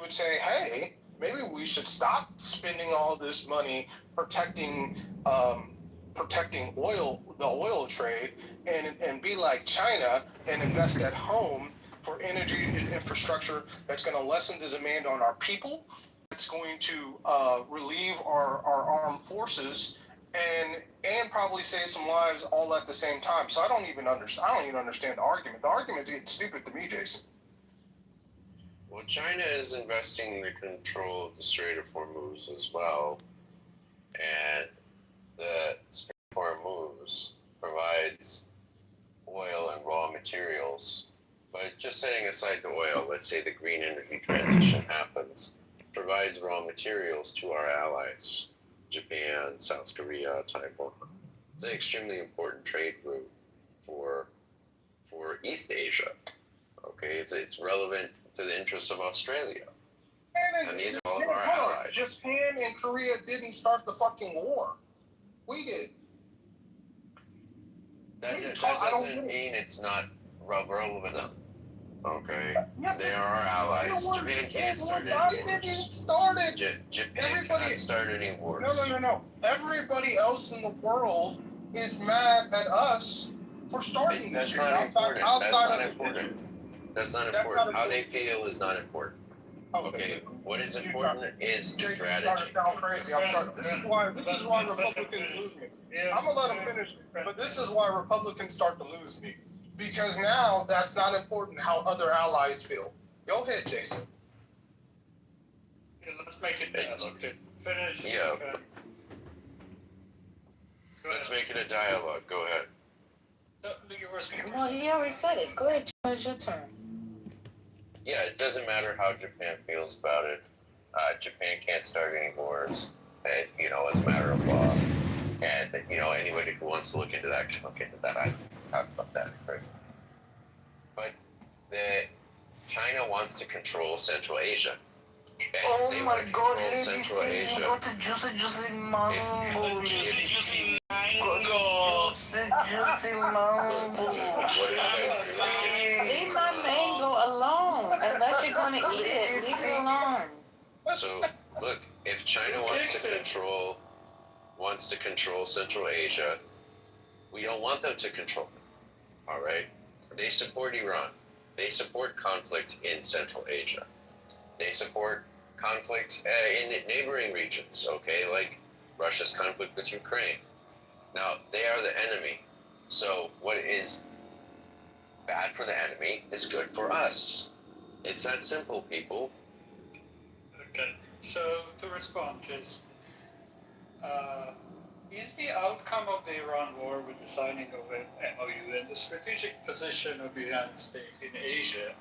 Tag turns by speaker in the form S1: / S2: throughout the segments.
S1: would say, hey, maybe we should stop spending all this money protecting the oil trade, and be like China and invest at home for energy infrastructure that's going to lessen the demand on our people. It's going to relieve our armed forces and probably save some lives all at the same time. So I don't even understand the argument. The argument's getting stupid to me, Jason.
S2: Well, China is investing in the control of the Strait of Hormuz as well, and the Strait of Hormuz provides oil and raw materials. But just setting aside the oil, let's say the green energy transition happens, provides raw materials to our allies, Japan, South Korea, Taiwan. It's an extremely important trade route for East Asia. Okay, it's relevant to the interests of Australia. And these are all of our allies.
S1: Japan and Korea didn't start the fucking war. We did.
S2: That doesn't mean it's not relevant enough. Okay, they are our allies. Japan can't start any wars. Japan cannot start any wars.
S1: No. Everybody else in the world is mad at us for starting this shit.
S2: That's not important. That's not important. How they feel is not important. Okay, what is important is strategy.
S1: I'm sorry. This is why Republicans lose me. I'm gonna let them finish, but this is why Republicans start to lose me. Because now that's not important how other allies feel. Go ahead, Jason.
S3: Yeah, let's make it dialogue. Finish.
S2: Yeah. Let's make it a dialogue. Go ahead.
S4: Well, he already said it. Go ahead, it's your turn.
S2: Yeah, it doesn't matter how Japan feels about it. Japan can't start any wars, as a matter of law. And, anybody who wants to look into that can look into that. I talk about that, right? But China wants to control Central Asia.
S4: Oh my God, Central Asia. Go to Juicy Mango. Juicy Mango. Leave my mango alone. Unless you're going to eat it, leave it alone.
S2: So, look, if China wants to control Central Asia, we don't want them to control it. All right? They support Iran. They support conflict in Central Asia. They support conflict in neighboring regions, okay, like Russia's conflict with Ukraine. Now, they are the enemy. So what is bad for the enemy is good for us. It's that simple, people.
S3: Okay, so to respond, just is the outcome of the Iran war with the signing of an MOU and the strategic position of the United States in Asia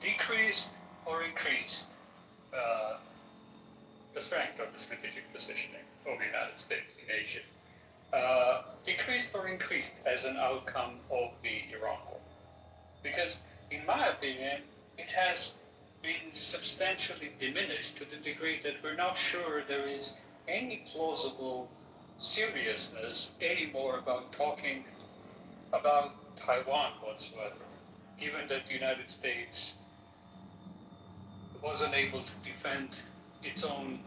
S3: decreased or increased the strength of the strategic positioning of the United States in Asia? Decreased or increased as an outcome of the Iran war? Because, in my opinion, it has been substantially diminished to the degree that we're not sure there is any plausible seriousness anymore about talking about Taiwan whatsoever, given that the United States wasn't able to defend its own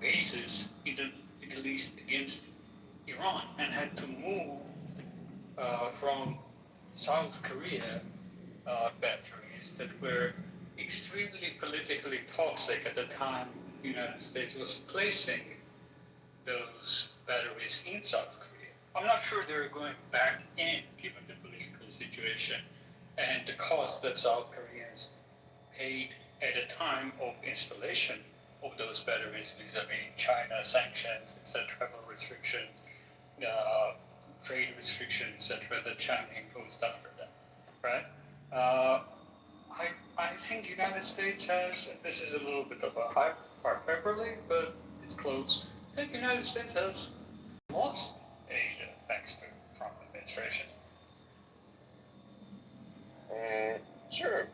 S3: bases, at least against Iran, and had to move from South Korea batteries that were extremely politically toxic at the time the United States was placing those batteries in South Korea. I'm not sure they're going back in, given the political situation and the cost that South Koreans paid at the time of installation of those batteries vis-a-vis China sanctions, etc., travel restrictions, trade restrictions, etc., that China imposed after that, right? I think the United States has, and this is a little bit of a hyperbole, but it's close. I think the United States has lost Asia thanks to the Trump administration.
S2: Sure.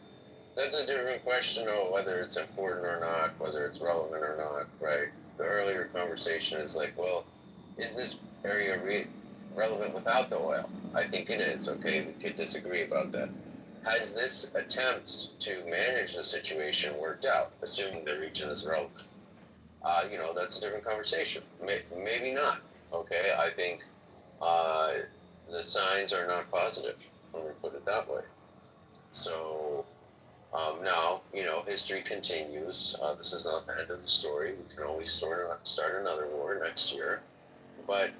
S2: That's a different question of whether it's important or not, whether it's relevant or not, right? The earlier conversation is like, well, is this area relevant without the oil? I think it is, okay? We could disagree about that. has this attempt to manage the situation worked out, assuming the region is broke? That's a different conversation. Maybe not. Okay, I think the signs are not positive, let me put it that way. So now, history continues. This is not the end of the story. We can always start another war next year. But,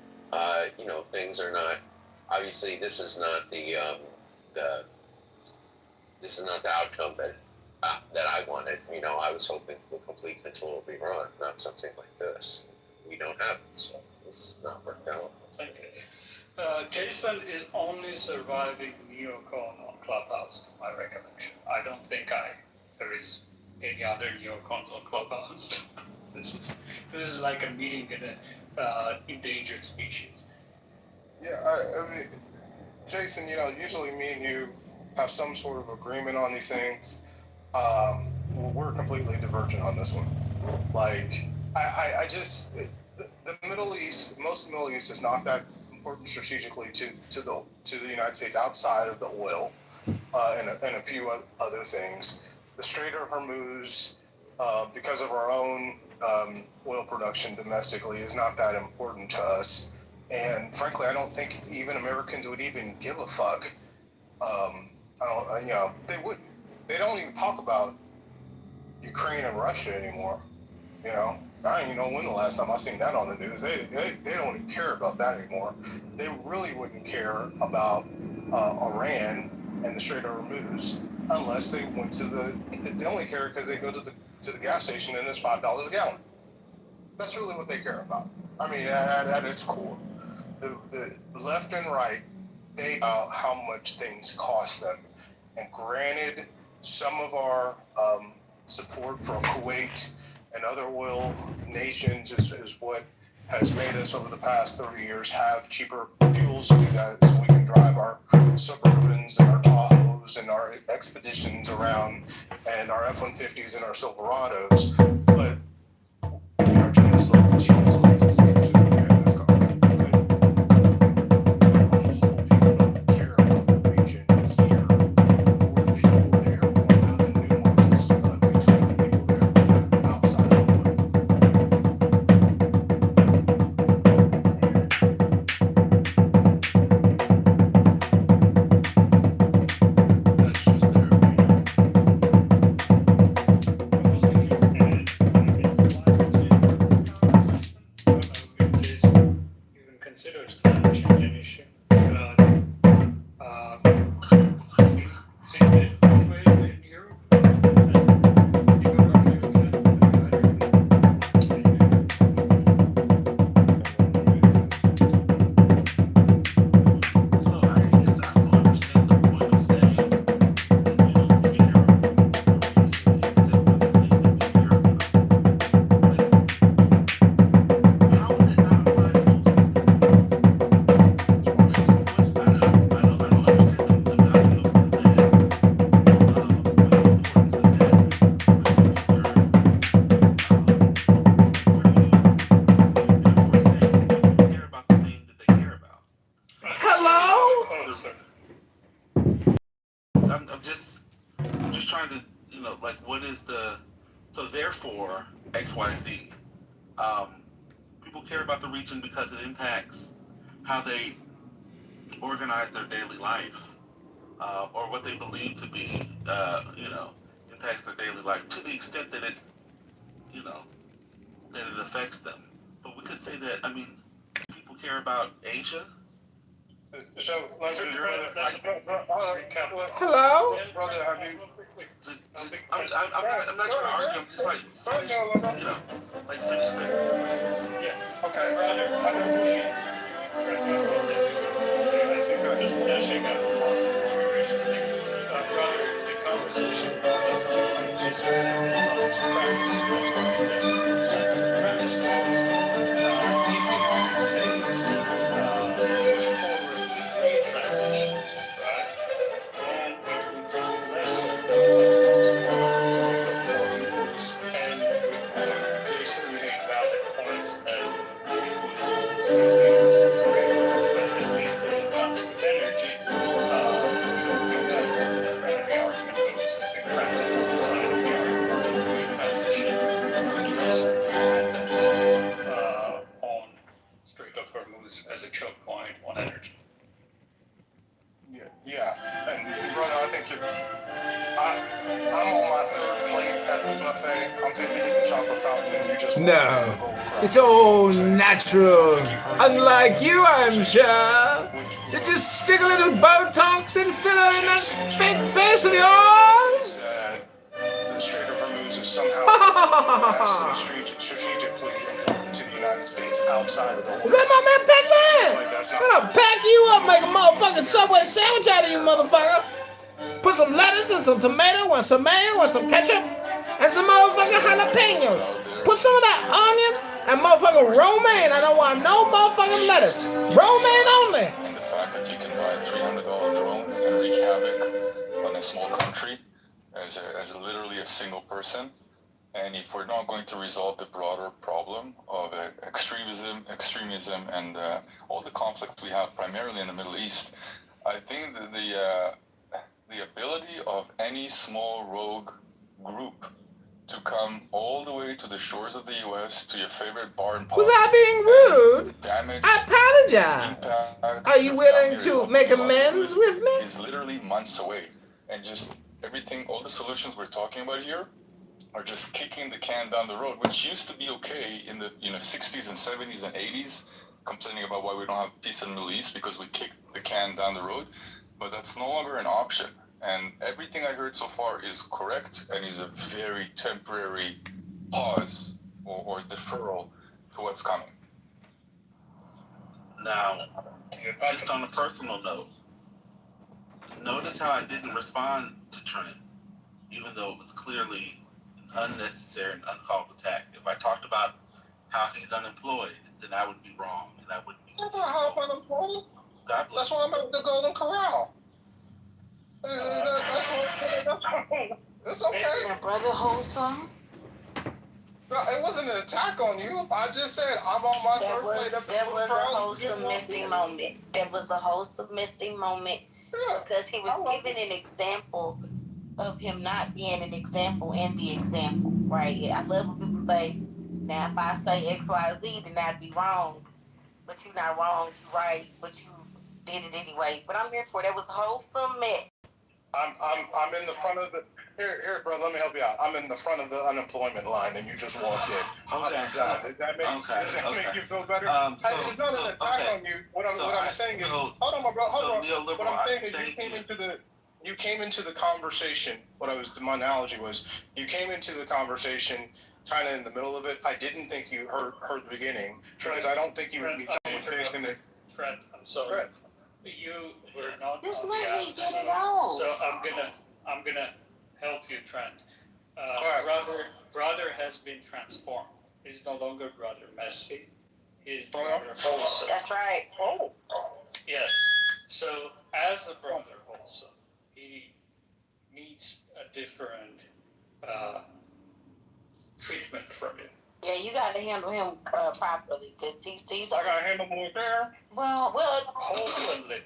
S2: things are not, obviously this is not this is not the outcome that I wanted. I was hoping for complete control of Iran, not something like this. We don't have it, so it's not worked out.
S3: Thank you. Jason is only surviving neocon on Clubhouse, to my recollection. I don't think there is any other neocons on Clubhouse. This is like a meeting in an endangered species.
S1: Yeah, I mean, Jason, usually me and you have some sort of agreement on these things. We're completely divergent on this one. Like, I just, the Middle East, most of the Middle East is not that important strategically to the United States outside of the oil and a few other things. The Strait of Hormuz, because of our own oil production domestically, is not that important to us. And frankly, I don't think even Americans would even give a fuck. They wouldn't. They don't even talk about Ukraine and Russia anymore. I don't even know when the last time I seen that on the news. They don't even care about that anymore. They really wouldn't care about Iran and the Strait of Hormuz unless they went to they only care because they go to the gas station and it's $5 a gallon. That's really what they care about. I mean, at its core. The left and right, they know how much things cost them. And granted, some of our support for Kuwait and other oil nations is what has made us over the past 30 years have cheaper fuel so we can drive our Suburbans and our Tahoes and our Expeditions around and our F-150s and our Silverados. But our GS is
S5: Therefore, XYZ. People care about the region because it impacts how they organize their daily life, or what they believe to be, impacts their daily life to the extent that it, that it affects them. But we could say that, people care about Asia.
S1: So,
S5: hello?
S1: Brother, have you...
S5: I'm not trying to argue, I'm just finish it.
S3: Yeah.
S1: Okay.
S3: The conversation that's going is premise is if the United States push forward the green transition, right, then it would do less of and Jason made valid points that we would still be great, but at least when it comes to energy, we don't do that.
S1: at the buffet. I'm finna hit the chocolate fountain and you just walk in
S6: No,
S1: the golden crown.
S6: it's all natural. Unlike you, I'm sure. Did you stick a little Botox and filler in that fake face of yours?
S1: The Strait of Hormuz is somehow vastly strategically important to the United States outside of the oil.
S6: Is that my man Pac-Man?
S1: Like that's
S6: I'm
S1: not
S6: gonna pack you up, make a motherfucking Subway sandwich out of you, motherfucker. Put some lettuce and some tomato and some mayo and some ketchup and some motherfucking jalapenos. Put some of that onion and motherfucking romaine. I don't want no motherfucking lettuce. Romaine only.
S7: And the fact that you can buy a $300 drone and wreak havoc on a small country as literally a single person. And if we're not going to resolve the broader problem of extremism, and all the conflicts we have primarily in the Middle East, I think that the ability of any small rogue group to come all the way to the shores of the U.S. to your favorite bar and pub.
S6: Was I being rude?
S7: Damage.
S6: I apologize. Are you willing to make amends with me?
S7: Is literally months away, and just everything, all the solutions we're talking about here, are just kicking the can down the road, which used to be okay in the 60s and 70s and 80s, complaining about why we don't have peace in the Middle East because we kicked the can down the road, but that's no longer an option. And everything I heard so far is correct and is a very temporary pause or deferral to what's coming.
S5: Now, just on a personal note, notice how I didn't respond to Trent, even though it was clearly an unnecessary and uncalled attack. If I talked about how he's unemployed, then I would be wrong, and I wouldn't be.
S1: That's not how I'm unemployed.
S5: God bless.
S1: That's why I'm at the Golden Corral. It's okay.
S4: Brother Wholesome.
S1: No, it wasn't an attack on you. I just said I'm on my
S4: That
S1: third
S4: was
S1: plate of
S4: a wholesome misty moment. That was a wholesome misty moment
S1: Yeah.
S4: because he was giving an example of him not being an example in the example, right? I love when people say, now if I say X, Y, Z, then I'd be wrong. But you're not wrong, you're right, but you did it anyway. But I'm here for it. That was a wholesome mess.
S1: I'm in the front of the here, brother. Let me help you out. I'm in the front of the unemployment line, and you just walked in.
S5: Okay.
S1: Does that make you feel better? It's not an attack on you. What I'm saying is, hold on, my bro. Hold on. What I'm saying is, you came into the conversation. My analogy was, you came into the conversation kind of in the middle of it. I didn't think you heard the beginning because I don't think you would be conversation.
S3: Fred, I'm sorry.
S1: Fred.
S3: You were not.
S4: Just
S3: on
S4: let
S3: the
S4: me
S3: app,
S4: get it out.
S3: So I'm gonna help you, Trent.
S1: Right.
S3: Brother has been transformed. He's no longer Brother Messi. He's Brother Wholesome.
S4: That's right.
S1: Oh.
S3: Yes. So as a Brother Wholesome, he needs a different treatment from you.
S4: Yeah, you got to handle him properly because he's.
S1: I gotta handle more there.
S4: Well,
S3: Wholesomely.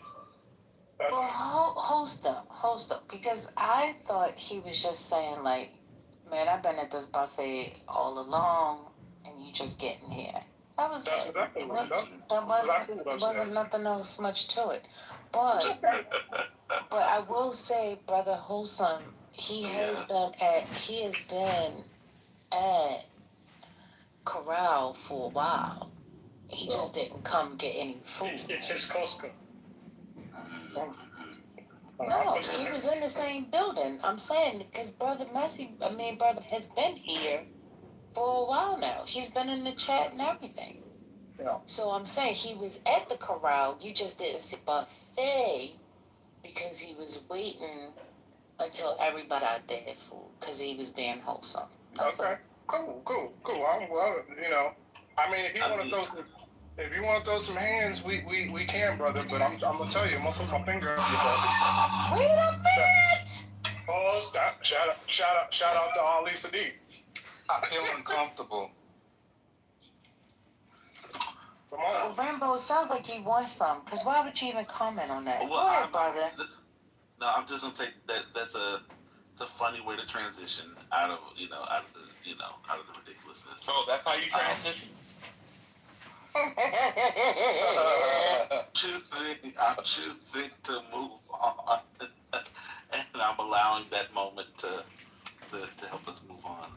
S4: host up, because I thought he was just saying like, man, I've been at this buffet all along, and you just getting here. That was
S1: That's
S4: it.
S1: exactly what he does.
S4: There wasn't nothing else much to it, but I will say, Brother Wholesome, he has been at Corral for a while. He just didn't come get any food.
S3: It's his Costco.
S4: No, he was in the same building. I'm saying because Brother has been here for a while now. He's been in the chat and everything.
S1: Yeah.
S4: So I'm saying he was at the Corral. You just didn't see buffet because he was waiting until everybody got their food because he was being wholesome. That's
S1: Okay. Cool. I'm well, I mean, if you want to throw some hands, we can, brother. But I'm gonna tell you, I'm gonna put my finger up your butt.
S4: Wait a minute!
S1: Oh, stop! Shout out to Ali Sadiq.
S7: I feel uncomfortable.
S1: Come on.
S4: Well, Rambo, it sounds like you want some. Because why would you even comment on that? Go ahead, brother.
S5: No, I'm just gonna say that's a funny way to transition out of the ridiculousness.
S7: So that's how you transition?
S5: I'm choosing to move on, and I'm allowing that moment to help us move on.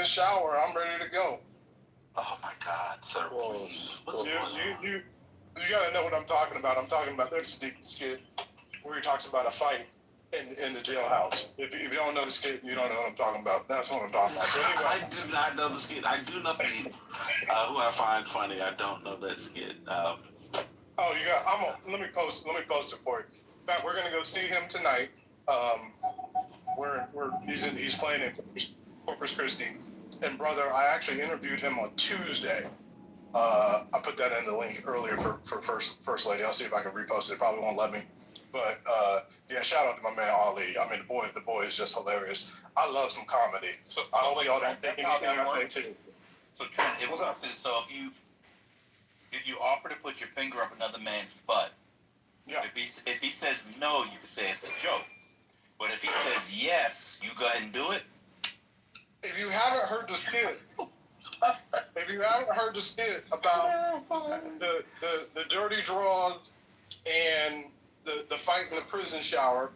S1: the shower. I'm ready to go.
S5: Oh my God, sir, please. What's going on?
S1: You gotta know what I'm talking about. I'm talking about there's a skit where he talks about a fight in the jailhouse. If you don't know the skit, you don't know what I'm talking about. That's what I'm talking about. So anyway,
S5: I do not know the skit. I do know people who I find funny. I don't know that skit.
S1: oh, you got. Let me post it for you. In fact, we're gonna go see him tonight. He's playing in Corpus Christi, and brother, I actually interviewed him on Tuesday. I put that in the link earlier for First Lady. I'll see if I can repost it. It probably won't let me. But yeah, shout out to my man Ali. I mean, the boy is just hilarious. I love some comedy. I hope y'all don't think anything I say too.
S8: So Trent, it works is so if you offer to put your finger up another man's butt,
S1: Yeah.
S8: if he says no, you can say it's a joke. But if he says yes, you go ahead and do it.
S1: If you haven't heard the skit, about the dirty draws and the fight in the prison shower,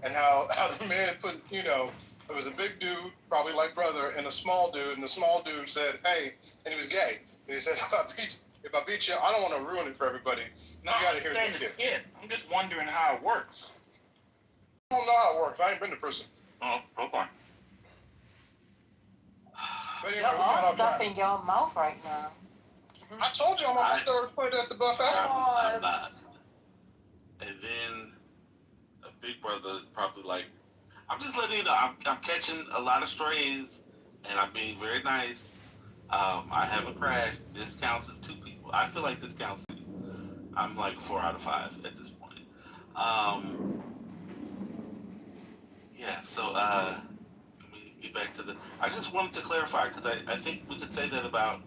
S1: and how the man put, it was a big dude, probably like brother, and a small dude, and the small dude said, hey, and he was gay. And he said, if I beat you, I don't want to ruin it for everybody.
S8: No,
S1: you
S8: I
S1: gotta hear
S8: understand
S1: the
S8: the
S1: skit.
S8: skit. I'm just wondering how it works.
S1: I don't know how it works. I ain't been to prison.
S8: Oh, okay.
S1: But anyway,
S4: Y'all
S1: we
S4: all
S1: got
S4: stuff
S1: time.
S4: in your mouth right now.
S1: I told you I'm on my third plate at the buffet.
S5: I'm not. And then a big brother probably like, I'm just letting you know, I'm catching a lot of strays, and I'm being very nice. I haven't crashed. This counts as 2 people. I feel like this counts. I'm like 4 out of 5 at this point. Yeah. So let me get back to I just wanted to clarify, because I think we could say that about.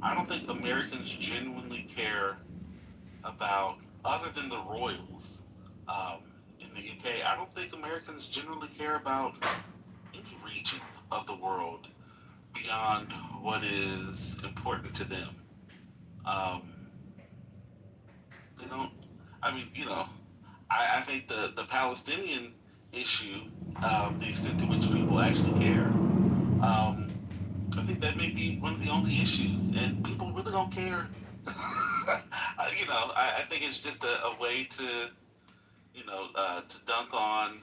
S5: I don't think Americans genuinely care about, other than the royals in the UK, I don't think Americans generally care about any region of the world beyond what is important to them. They don't, I mean, I think the Palestinian issue, the extent to which people actually care, I think that may be one of the only issues, and people really don't care. I think it's just a way to, to dunk on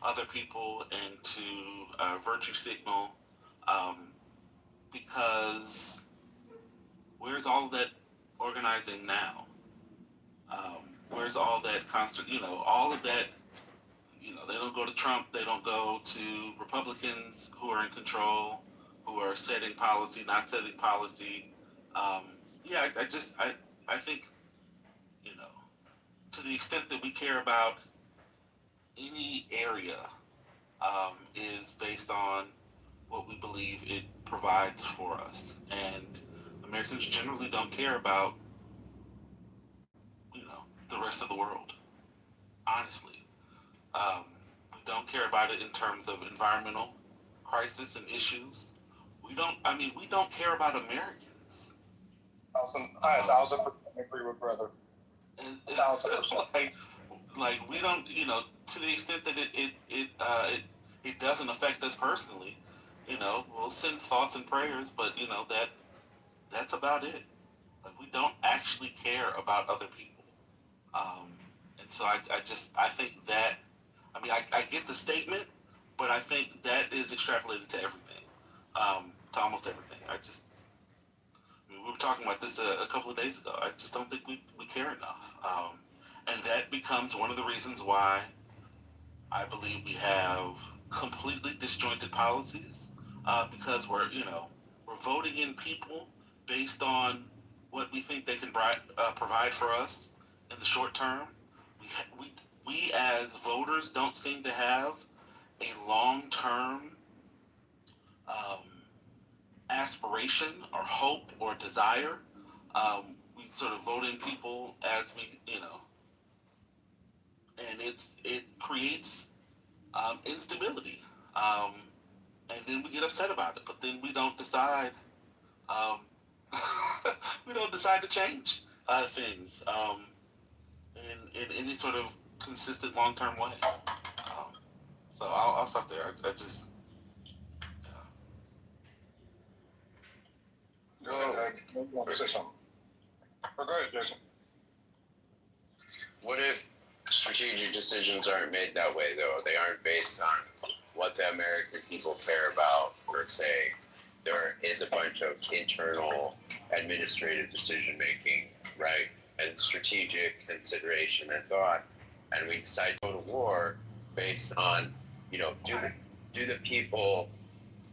S5: other people and to virtue signal, because where's all of that organizing now? Where's all that constant, all of that, they don't go to Trump, they don't go to Republicans who are in control, who are setting policy, not setting policy. I think, to the extent that we care about any area, is based on what we believe it provides for us. And Americans generally don't care about, the rest of the world, honestly. We don't care about it in terms of environmental crisis and issues. We don't care about Americans.
S1: I 1,000% agree with brother.
S5: And
S1: 1,000%.
S5: like we don't, to the extent that it doesn't affect us personally, we'll send thoughts and prayers, but that's about it. Like, we don't actually care about other people. And so I think that, I get the statement, but I think that is extrapolated to everything, to almost everything. We were talking about this a couple of days ago. I just don't think we care enough. And that becomes one of the reasons why I believe we have completely disjointed policies, because we're voting in people based on what we think they can provide for us in the short term. We as voters don't seem to have a long-term aspiration or hope or desire. We sort of vote in people as we, and it creates instability. And then we get upset about it, but then we don't decide. We don't decide to change things in any sort of consistent long-term way. So I'll stop there. I just.
S1: Go ahead. You want to say something? Or go ahead, Jason.
S2: What if strategic decisions aren't made that way, though? They aren't based on what the American people care about, per se. There is a bunch of internal administrative decision making, right? And strategic consideration and thought. And we decide to go to war based on,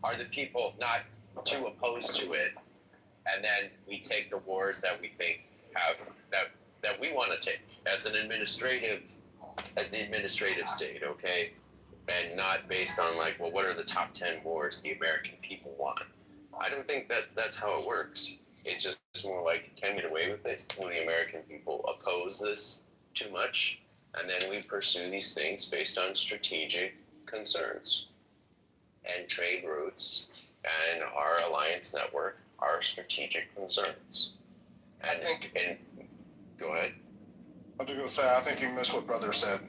S2: are the people not too opposed to it? And then we take the wars that we think that we want to take as the administrative state, okay? And not based on like, well, what are the top 10 wars the American people want? I don't think that's how it works. It's just more like, can we get away with it? Will the American people oppose this too much? And then we pursue these things based on strategic concerns and trade routes and our alliance network, our strategic concerns. And go ahead.
S1: I was going to say, I think you missed what brother said,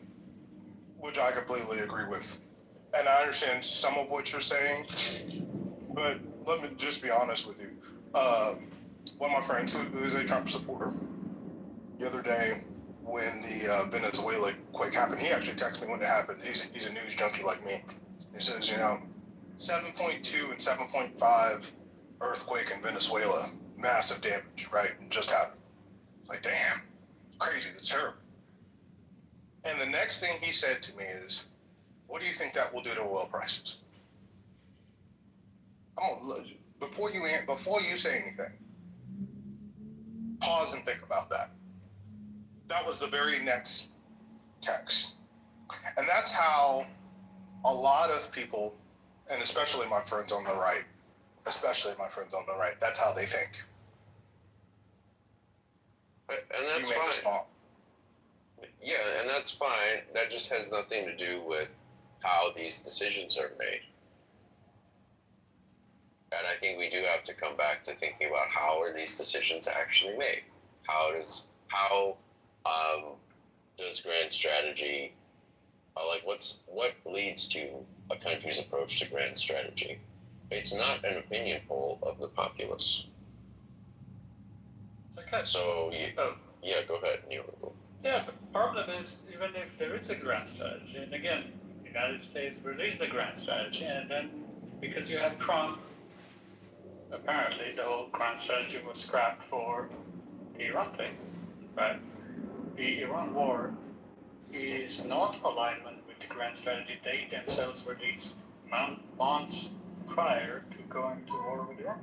S1: which I completely agree with. And I understand some of what you're saying, but let me just be honest with you. One of my friends who is a Trump supporter, the other day when the Venezuela quake happened, he actually texted me when it happened. He's a news junkie like me. He says, 7.2 and 7.5 earthquake in Venezuela, massive damage, right? It just happened. It's like, damn, crazy, that's terrible. And the next thing he said to me is, what do you think that will do to oil prices? Before you say anything, pause and think about that. That was the very next text. And that's how a lot of people, and especially my friends on the right, that's how they think.
S2: And that's fine. Yeah, and that's fine. That just has nothing to do with how these decisions are made. And I think we do have to come back to thinking about how are these decisions actually made? How does grand strategy, what leads to a country's approach to grand strategy? It's not an opinion poll of the populace.
S3: Okay.
S2: So, yeah, go ahead, Neil.
S3: Yeah, but the problem is, even if there is a grand strategy, and again, the United States released the grand strategy, and then because you have Trump, apparently the whole grand strategy was scrapped for the Iran thing, right? The Iran war is not alignment with the grand strategy they themselves released months prior to going to war with Iran.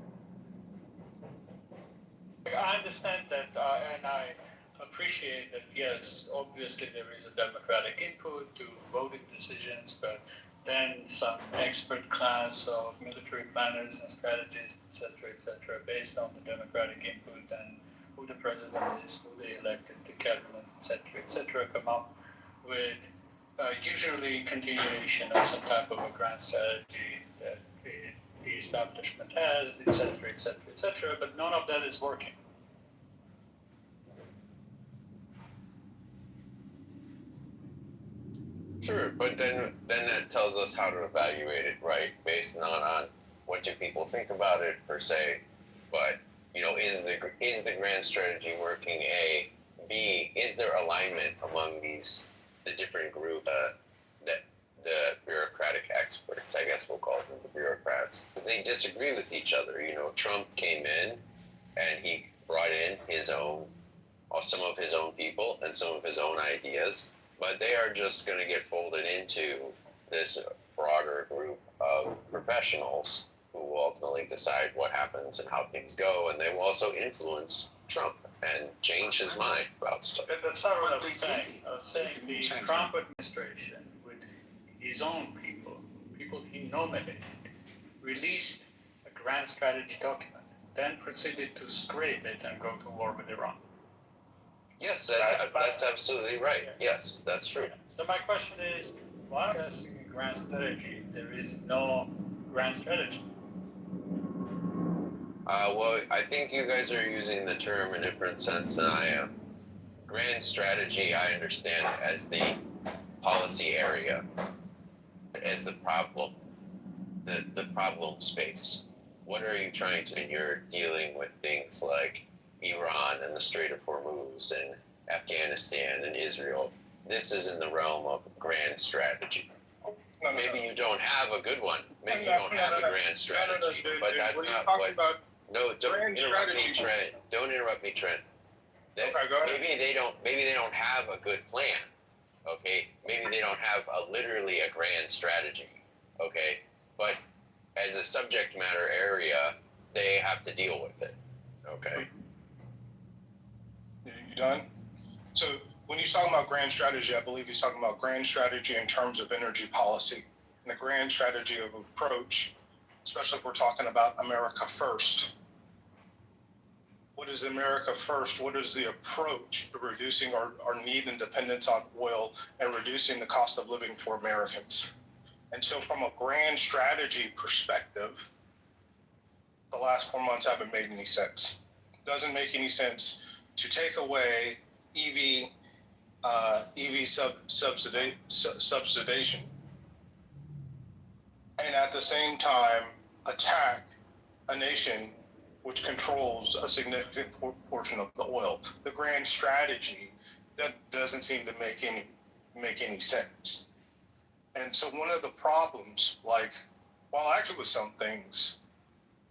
S3: I understand that, and I appreciate that, yes, obviously there is a democratic input to voting decisions, but then some expert class of military planners and strategists, etc., based on the democratic input and who the president is, who they elected, the cabinet, etc., come up with usually continuation of some type of a grand strategy that the establishment has, etc., but none of that is working.
S2: Sure, but then that tells us how to evaluate it, right? Based not on what do people think about it per se, but is the grand strategy working? A, B, is there alignment among the different group the bureaucratic experts? I guess we'll call them the bureaucrats, because they disagree with each other. Trump came in and he brought in some of his own people and some of his own ideas. But they are just going to get folded into this broader group of professionals who will ultimately decide what happens and how things go, and they will also influence Trump and change his mind about stuff.
S3: That's not what I was saying. I was saying the Trump administration, with his own people he nominated, released a grand strategy document, then proceeded to scrape it and go to war with Iran.
S2: Yes, that's absolutely right. Yes, that's true.
S3: So my question is, why are you asking a grand strategy? There is no grand strategy.
S2: Well, I think you guys are using the term in a different sense than I am. Grand strategy, I understand as the policy area, as the problem, the problem space. what are you trying to? And you're dealing with things like Iran and the Strait of Hormuz and Afghanistan and Israel. This is in the realm of grand strategy. Maybe you don't have a good one. Maybe you don't have a grand strategy, but that's not what. No, don't interrupt me, Trent. Don't interrupt me, Trent.
S1: Okay, go ahead.
S2: Maybe they don't have a good plan. Okay, maybe they don't have literally a grand strategy. Okay, but as a subject matter area, they have to deal with it. Okay.
S1: You done? So when he's talking about grand strategy, I believe he's talking about grand strategy in terms of energy policy and the grand strategy of approach, especially if we're talking about America first. What is America first? What is the approach to reducing our need and dependence on oil and reducing the cost of living for Americans? And so from a grand strategy perspective, the last 4 months haven't made any sense. It doesn't make any sense to take away EV subsidization and at the same time attack a nation which controls a significant portion of the oil. The grand strategy that doesn't seem to make any sense. And so one of the problems, actually with some things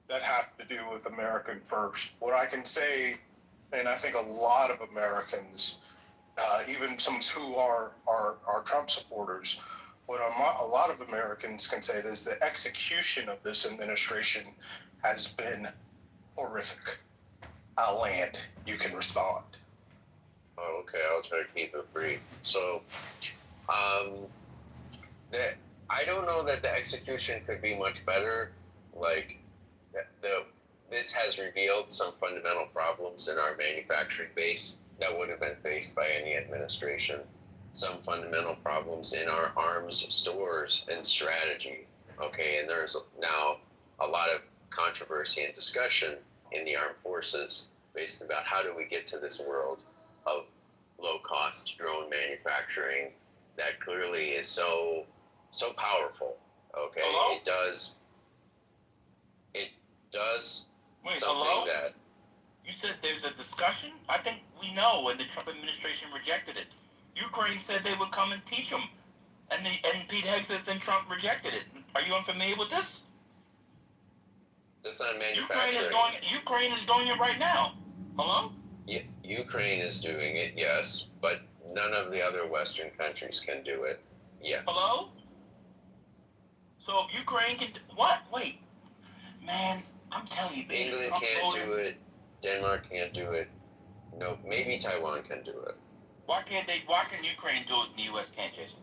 S1: that have to do with American first, what I can say, and I think a lot of Americans, even some who are Trump supporters, what a lot of Americans can say is the execution of this administration has been horrific. I'll land. You can respond.
S2: Oh, okay, I'll try to keep it brief. So, I don't know that the execution could be much better. This has revealed some fundamental problems in our manufacturing base that would have been faced by any administration. Some fundamental problems in our arms stores and strategy. Okay, and there's now a lot of controversy and discussion in the armed forces based about how do we get to this world of low-cost drone manufacturing that clearly is so powerful. Okay,
S8: Hello?
S2: it does
S8: Wait,
S2: something
S8: hello?
S2: that
S8: You said there's a discussion? I think we know when the Trump administration rejected it. Ukraine said they would come and teach them. And Pete Hegseth and Trump rejected it. Are you unfamiliar with this?
S2: that's not manufacturing.
S8: Ukraine is doing it right now. Hello?
S2: Ukraine is doing it, yes, but none of the other Western countries can do it yet.
S8: Hello? So Ukraine can what? Wait. Man, I'm telling you, baby.
S2: England can't do it. Denmark can't do it. No, maybe Taiwan can do it.
S8: Why can Ukraine do it and the US can't, Jason?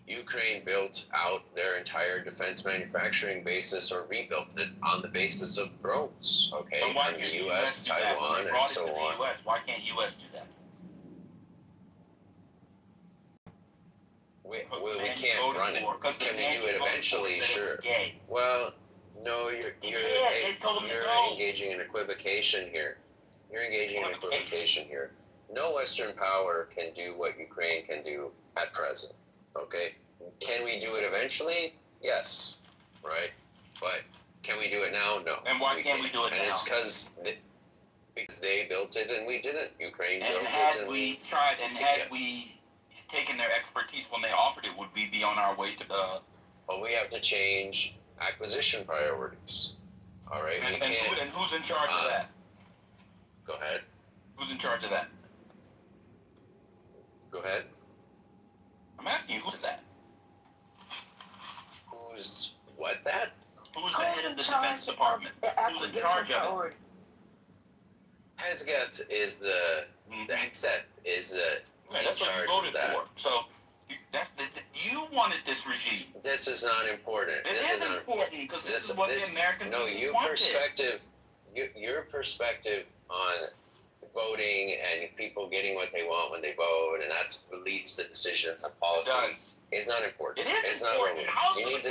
S2: Ukraine built out their entire defense manufacturing basis or rebuilt it on the basis of drones, okay?
S8: But why
S2: And
S8: can't
S2: the
S8: the
S2: US,
S8: do that when
S2: Taiwan,
S8: they brought
S2: and
S8: it
S2: so
S8: to the
S2: on.
S8: US? Why can't US do that?
S2: We can't run it. Can we do it eventually? Sure. Well, no, you're engaging in equivocation here. You're engaging in equivocation here. No Western power can do what Ukraine can do at present. Okay? Can we do it eventually? Yes. Right? But can we do it now? No.
S8: And why can't we do it now?
S2: And it's because they built it and we didn't. Ukraine built
S8: And
S2: it.
S8: had we tried, and had we taken their expertise when they offered it, would we be on our way to the...
S2: Well, we have to change acquisition priorities. All right?
S8: And who's in charge of that?
S2: Go ahead.
S8: Who's in charge of that?
S2: Go ahead.
S8: I'm asking you, who's that?
S2: Who's what that?
S8: Who's the head of the Defense Department? Who's in charge of it?
S2: Hesketh is the Hesketh is the
S8: Right, that's what you voted for. So you wanted this regime.
S2: This is not important.
S8: This is important because this is what the American people wanted.
S2: Your perspective on voting and people getting what they want when they vote, and that leads to decisions on policy, is not important.
S8: It is
S2: it's
S8: important.
S2: Not
S8: How
S2: you need to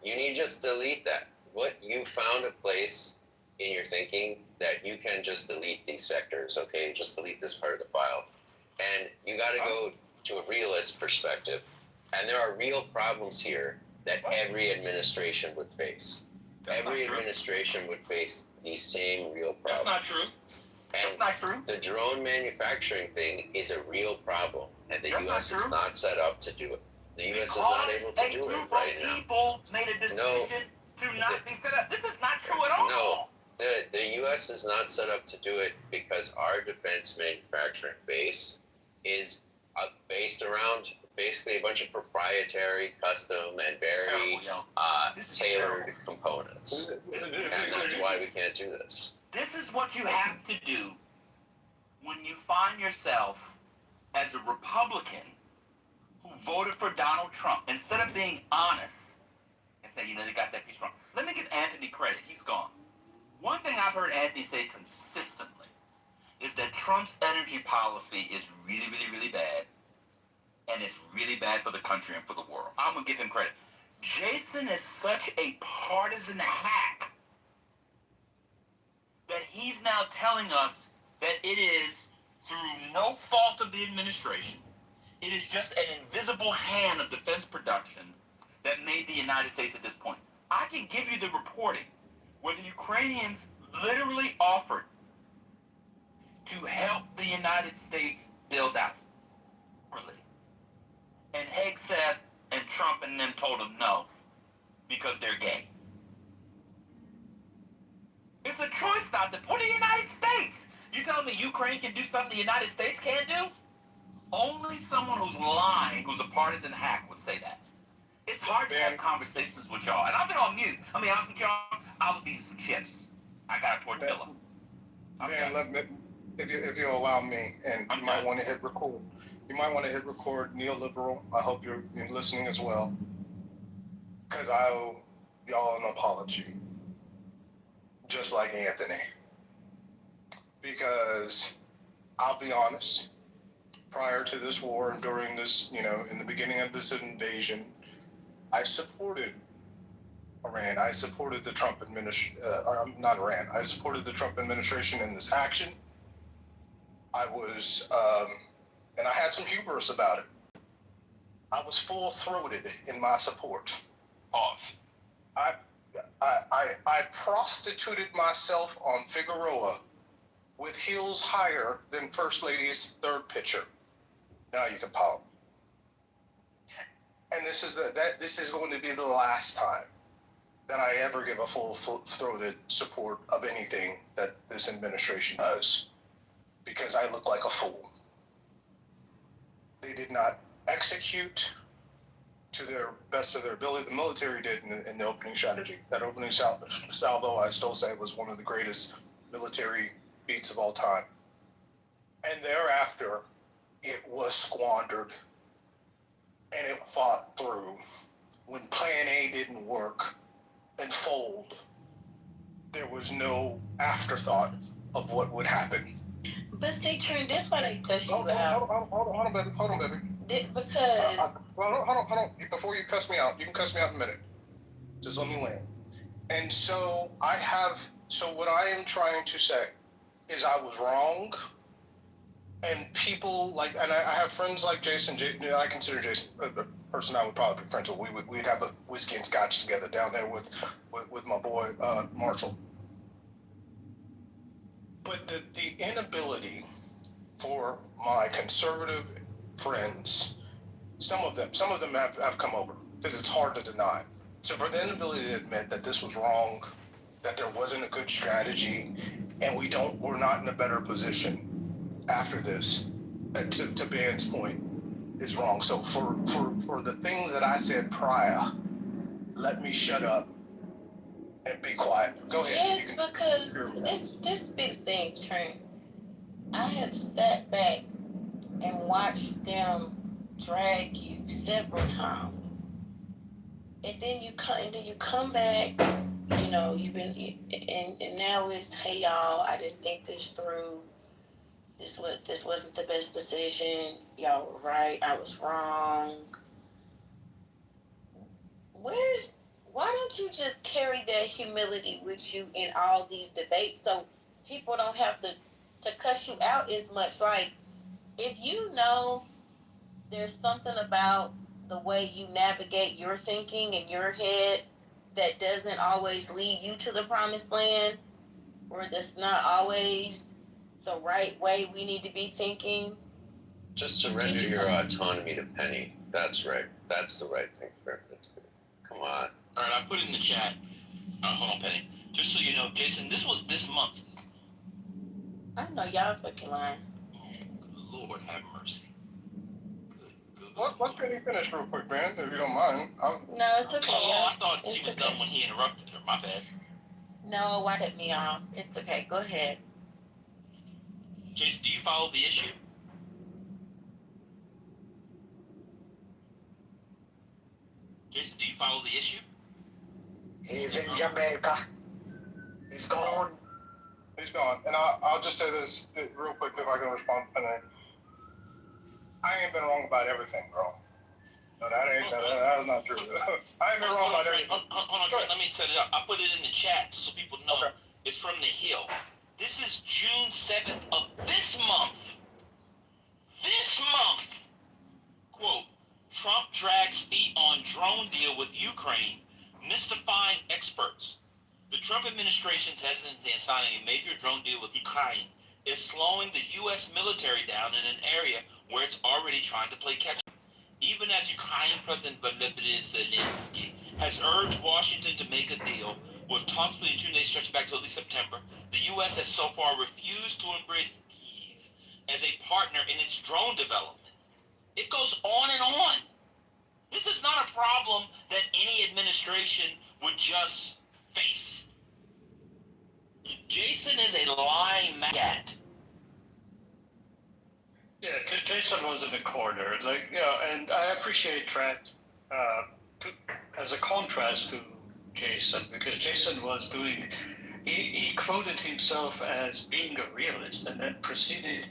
S2: you need to just delete that. What you found a place in your thinking that you can just delete these sectors. Okay, just delete this part of the file, and you got to go to a realist perspective. And there are real problems here that every administration would face. every administration would face these same real problems.
S8: That's not true. That's not true.
S2: The drone manufacturing thing is a real problem, and the
S8: That's
S2: U.S.
S8: not
S2: is
S8: true.
S2: not set up to do it. The U.S. is not able to do it right now.
S8: People made a decision to not be set up. This is not true at all.
S2: No, the U.S. is not set up to do it because our defense manufacturing base is based around basically a bunch of proprietary, custom, and very tailored components. And that's why we can't do this.
S8: This is what you have to do when you find yourself as a Republican who voted for Donald Trump. Instead of being honest and say, they got that piece wrong. Let me give Anthony credit. He's gone. One thing I've heard Anthony say consistently is that Trump's energy policy is really, really, really bad. And it's really bad for the country and for the world. I'm going to give him credit. Jason is such a partisan hack that he's now telling us that it is through no fault of the administration. It is just an invisible hand of defense production that made the United States at this point. I can give you the reporting where the Ukrainians literally offered to help the United States build out. Really. And Hegseth and Trump and them told them no, because they're gay. It's a choice not to put the United States. You telling me Ukraine can do something the United States can't do? Only someone who's lying, who's a partisan hack, would say that. It's hard to have conversations with y'all. And I've been on mute. I mean, honest with y'all, I was eating some chips. I got a tortilla.
S1: If you'll allow me, and you might want to hit record. You might want to hit record, neoliberal. I hope you're listening as well, because I owe y'all an apology, just like Anthony. Because I'll be honest, prior to this war, during this, in the beginning of this invasion, I supported Iran. I supported the Trump administration. Not Iran. I supported the Trump administration in this action. I was, and I had some hubris about it. I was full-throated in my support. I prostituted myself on Figueroa with heels higher than First Lady's third picture. Now you can pop. And this is going to be the last time that I ever give a full-throated support of anything that this administration does, because I look like a fool. They did not execute to their best of their ability. The military did in the opening strategy. That opening salvo, I still say, was one of the greatest military feats of all time. And thereafter, it was squandered and it fought through. When Plan A didn't work and fold, there was no afterthought of what would happen.
S4: But see, Trent, that's why they cuss you out.
S1: Hold on, baby.
S4: Because...
S1: Hold on. Before you cuss me out, you can cuss me out in a minute. Just let me land. And so what I am trying to say is I was wrong. And people and I have friends like Jason. I consider Jason a person I would probably be friends with. We'd have a whiskey and scotch together down there with my boy, Marshall. But the inability for my conservative friends, some of them have come over, because it's hard to deny. So for the inability to admit that this was wrong, that there wasn't a good strategy, and we're not in a better position after this, to Ben's point, is wrong. So for the things that I said prior, let me shut up and be quiet. Go ahead.
S4: Yes, because this big thing, Trent. I have sat back and watched them drag you several times, and then you come back. You've been, and now it's, hey y'all, I didn't think this through. This wasn't the best decision. Y'all were right. I was wrong. Why don't you just carry that humility with you in all these debates, so people don't have to cuss you out as much? Like, if you know there's something about the way you navigate your thinking in your head that doesn't always lead you to the promised land, or that's not always the right way we need to be thinking.
S2: Just surrender your autonomy to Penny. That's right. That's the right thing for him to do. Come on.
S8: All right, I put it in the chat. Hold on, Penny. Just so you know, Jason, this was this month.
S4: I know y'all fucking lying.
S8: Lord have mercy. Good.
S1: Let Penny finish real quick, man, if you don't mind.
S4: No, it's okay.
S8: Oh, I thought she
S4: It's
S8: was
S4: okay.
S8: done when he interrupted her. My bad.
S4: No, why did me off? It's okay. Go ahead.
S8: Jason, do you follow the issue? Jason, do you follow the issue?
S9: He's in Jamaica. He's gone.
S1: He's gone. And I'll just say this real quick if I can respond to Penny. I ain't been wrong about everything, bro. No, that is not true. I ain't been wrong about everything.
S8: Hold on, Trent, let me set it up. I put it in the chat so people know.
S1: Okay.
S8: It's from The Hill. This is June 7th of this month. This month! Quote, Trump drags feet on drone deal with Ukraine, mystifying experts. The Trump administration's hesitancy in signing a major drone deal with Ukraine is slowing the U.S. military down in an area where it's already trying to play catch-up. Even as Ukraine President Volodymyr Zelensky has urged Washington to make a deal, with talks between two nations stretching back to at least September, the U.S. has so far refused to embrace Kyiv as a partner in its drone development. It goes on and on. This is not a problem that any administration would just face. Jason is a lying maggot.
S3: Yeah, Jason was in the corner, and I appreciate Trent as a contrast to Jason, because Jason was doing, he quoted himself as being a realist, and then proceeded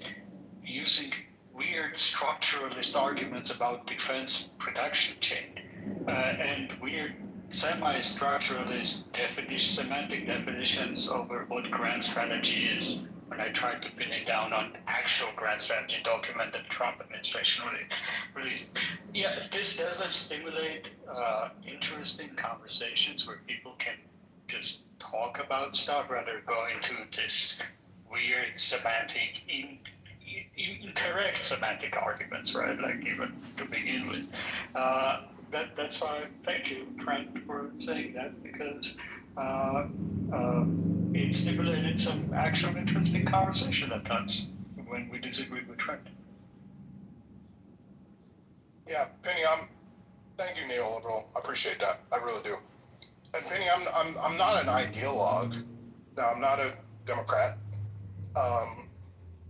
S3: using weird structuralist arguments about defense production chain, and weird semi-structuralist semantic definitions over what grand strategy is, when I tried to pin it down on actual grand strategy document that the Trump administration released. Yeah, this doesn't stimulate interesting conversations where people can just talk about stuff rather than going to this weird semantic, incorrect semantic arguments, right? Like even to begin with. That's why, thank you, Trent, for saying that, because it stimulated some actual interesting conversation at times when we disagreed with Trent.
S1: Yeah, Penny, thank you, Neil, bro. I appreciate that. I really do. And Penny, I'm not an ideologue. No, I'm not a Democrat.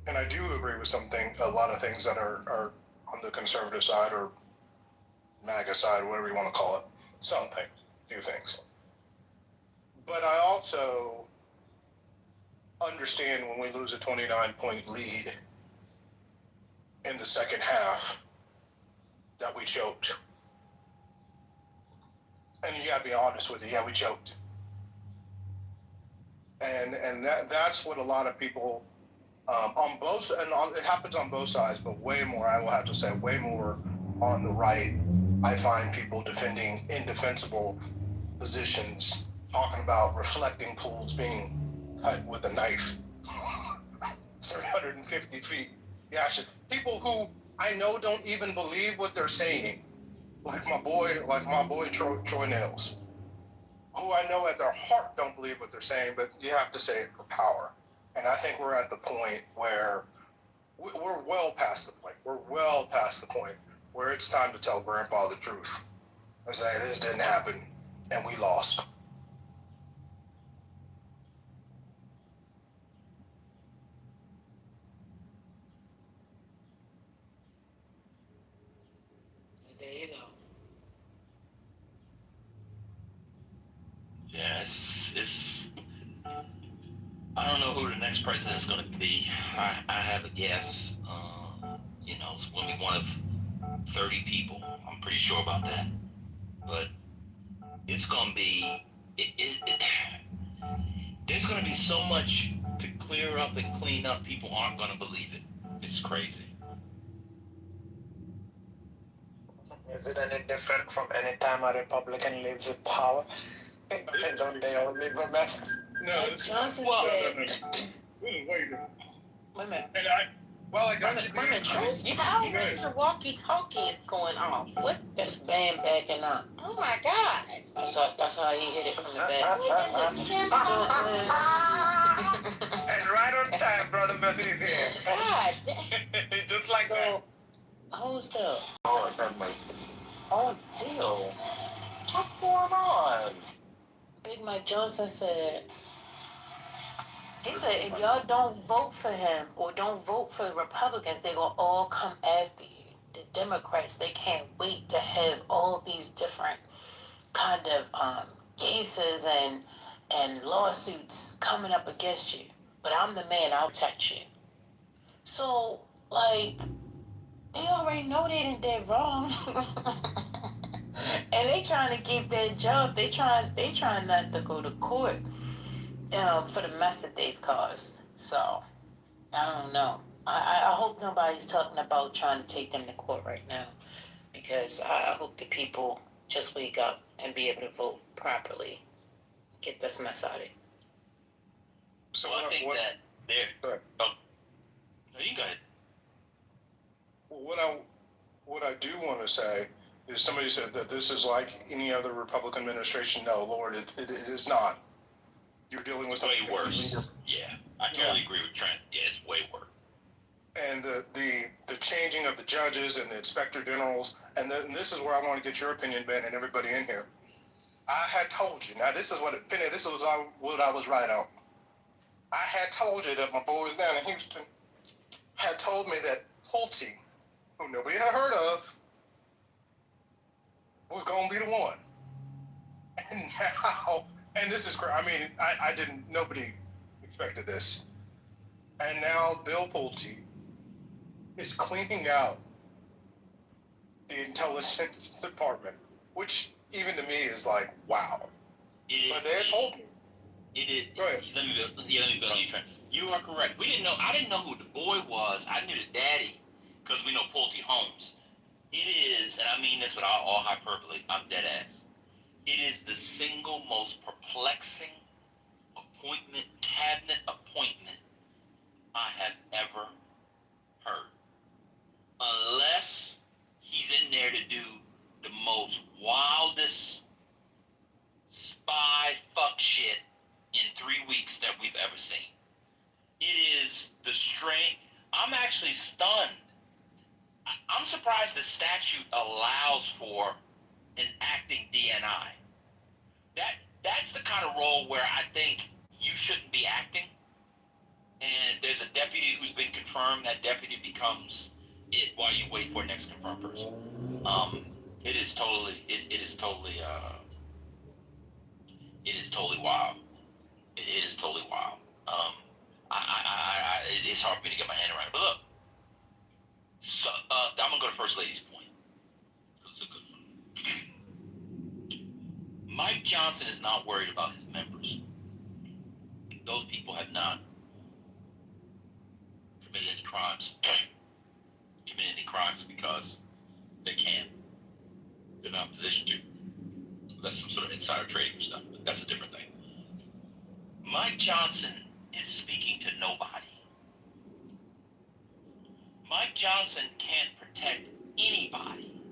S1: And I do agree with a lot of things that are on the conservative side or MAGA side, whatever you want to call it. Some things, few things. But I also understand when we lose a 29-point lead in the second half that we choked. And you gotta be honest with it. Yeah, we choked. And that's what a lot of people it happens on both sides, but way more, I will have to say, way more on the right. I find people defending indefensible positions, talking about reflecting pools being cut with a knife 350 feet. Yeah, people who I know don't even believe what they're saying, like my boy Troy Nails, who I know at their heart don't believe what they're saying, but you have to say it for power. And I think we're at the point where we're well past the point. We're well past the point where it's time to tell Grandpa the truth and say this didn't happen and we lost.
S9: There you go.
S8: Yeah, it's I don't know who the next president is going to be. I have a guess. It's going to be one of 30 people. I'm pretty sure about that. But it's going to be, there's going to be so much to clear up and clean up. People aren't going to believe it. It's crazy.
S9: Is it any different from any time a Republican leaves in power? Don't they all leave a message?
S1: No,
S4: Mike Johnson
S1: no,
S4: said,
S1: no, no. Wait a minute.
S4: wait a minute.
S1: And I got you.
S4: Wait a minute, Truth, how is the walkie-talkies going off? What? That's Bam backing up. Oh my God. That's how he hit it from the back.
S9: And right on time, Brother Message is here.
S4: God.
S9: Just like that.
S4: Who's the?
S9: Oh, that might be.
S4: Oh, hell. What's going on? Big Mike Johnson said, he said, if y'all don't vote for him or don't vote for the Republicans, they will all come after you. The Democrats, they can't wait to have all these different kind of cases and lawsuits coming up against you. But I'm the man, I'll protect you. So, like, they already know they didn't did wrong. And they trying to keep their job. They trying not to go to court for the mess that they've caused. So, I don't know. I hope nobody's talking about trying to take them to court right now, because I hope the people just wake up and be able to vote properly. Get this mess out of it.
S8: So I think that there. Oh, no, you go ahead.
S1: What I do want to say is, somebody said that this is like any other Republican administration. No, Lord, it is not. You're dealing with something
S8: Way worse. Yeah, I totally agree with Trent. Yeah, it's way worse.
S1: And the changing of the judges and the inspector generals, and this is where I want to get your opinion, Ben, and everybody in here. I had told you. Now, this is what what I was right on. I had told you that my boys down in Houston had told me that Pulte, who nobody had heard of, was going to be the one. And now, and this is crazy. I mean, I didn't, nobody expected this. And now Bill Pulte is cleaning out the intelligence department, which even to me is like, wow. But they had told me.
S8: Go ahead. Let me build on you, Trent. You are correct. I didn't know who the boy was. I knew the daddy, because we know Pulte Holmes. It is, and I mean this with all hyperbole, I'm dead ass. It is the single most perplexing cabinet appointment I have ever heard. Unless he's in there to do the most wildest spy fuck shit in 3 weeks that we've ever seen. It is the strength. I'm actually stunned. I'm surprised the statute allows for an acting DNI. That's the kind of role where I think you shouldn't be acting. And there's a deputy who's been confirmed. That deputy becomes it while you wait for the next confirmed person. It is totally wild. It is totally wild. It's hard for me to get my hand around it. But look, so I'm gonna go to First Lady's point. It's a good one. Mike Johnson is not worried about his members. Those people have not committed any crimes. Because they can. They're not in a position to. That's some sort of insider trading stuff. But that's a different thing. Mike Johnson is speaking to nobody. Mike Johnson can't protect anybody.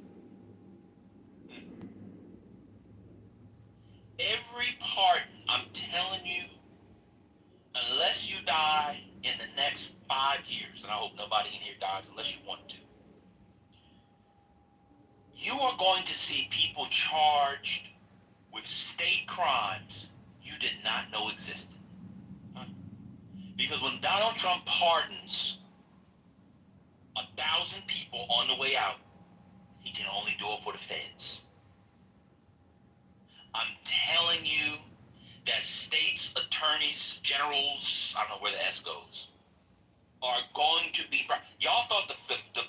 S8: Every pardon, I'm telling you, unless you die in the next 5 years, and I hope nobody in here dies unless you want to, you are going to see people charged with state crimes you did not know existed. Because when Donald Trump pardons 1,000 people on the way out, he can only do it for the feds. I'm telling you that states, attorneys, generals, I don't know where the S goes, are going to be... Y'all thought the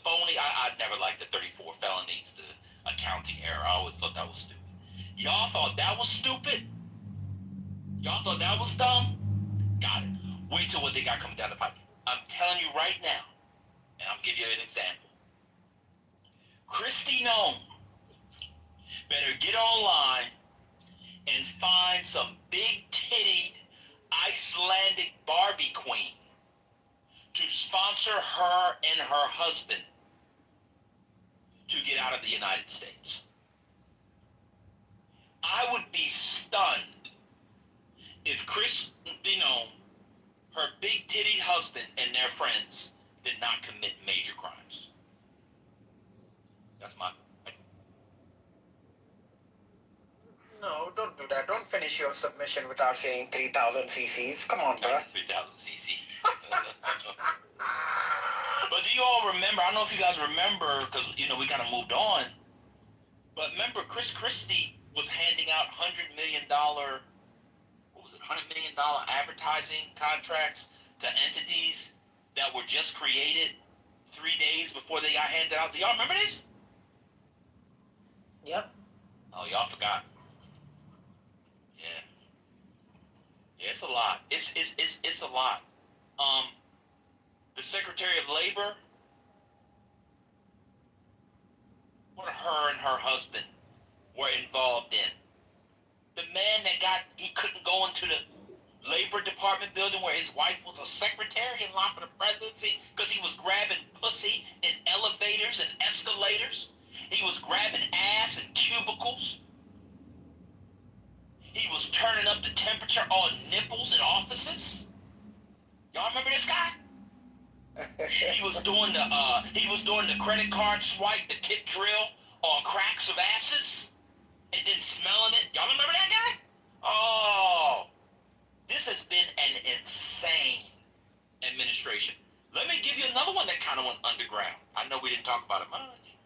S8: phony... I never liked the 34 felonies, the accounting error. I always thought that was stupid. Y'all thought that was stupid? Y'all thought that was dumb? Got it. Wait till what they got coming down the pipe. I'm telling you right now, and I'll give you an example. Kristi Noem better get online and find some big-titted Icelandic Barbie queen to sponsor her and her husband to get out of the United States. I would be stunned if Chris, her big-titted husband and their friends did not commit major crimes. That's my...
S9: No, don't do that. Don't finish your submission without saying 3,000 cc's. Come on, bro.
S8: 3,000 cc. But do you all remember, I don't know if you guys remember, because, we kind of moved on, but remember Chris Christie was handing out $100 million, $100 million advertising contracts to entities that were just created 3 days before they got handed out. Do y'all remember this?
S9: Yep.
S8: Oh, y'all forgot. Yeah. Yeah, it's a lot. It's a lot. The Secretary of Labor, what her and her husband were involved in. The man that he couldn't go into the Labor Department building where his wife was a secretary in line for the presidency because he was grabbing pussy in elevators and escalators. He was grabbing ass in cubicles. He was turning up the temperature on nipples in offices. Y'all remember this guy? He was doing the credit card swipe, the tip drill on cracks of asses, and then smelling it. Y'all remember that guy? Oh, this has been an insane administration. Let me give you another one that kind of went underground. I know we didn't talk about it much.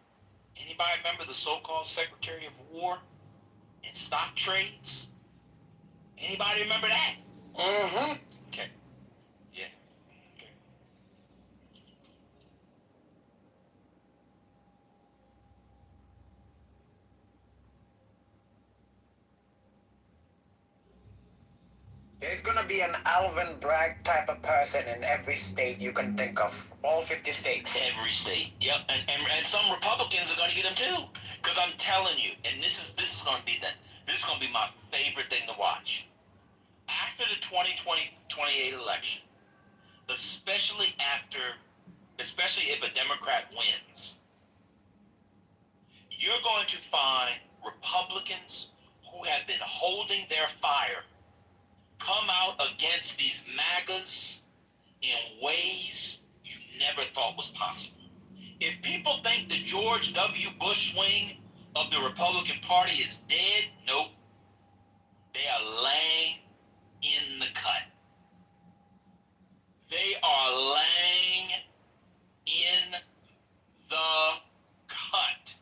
S8: Anybody remember the so-called Secretary of War in stock trades? Anybody remember that?
S9: Mm-hmm.
S8: Okay. Yeah. Okay.
S9: There's gonna be an Alvin Bragg type of person in every state you can think of. All 50 states.
S8: Every state. Yep. And some Republicans are gonna get them too. Because I'm telling you, and this is gonna be my favorite thing to watch. After the 2028 election, especially if a Democrat wins, you're going to find Republicans who have been holding their fire come out against these MAGAs in ways you never thought was possible. If people think the George W. Bush wing of the Republican Party is dead, nope. They are laying in the cut. They are laying in the cut.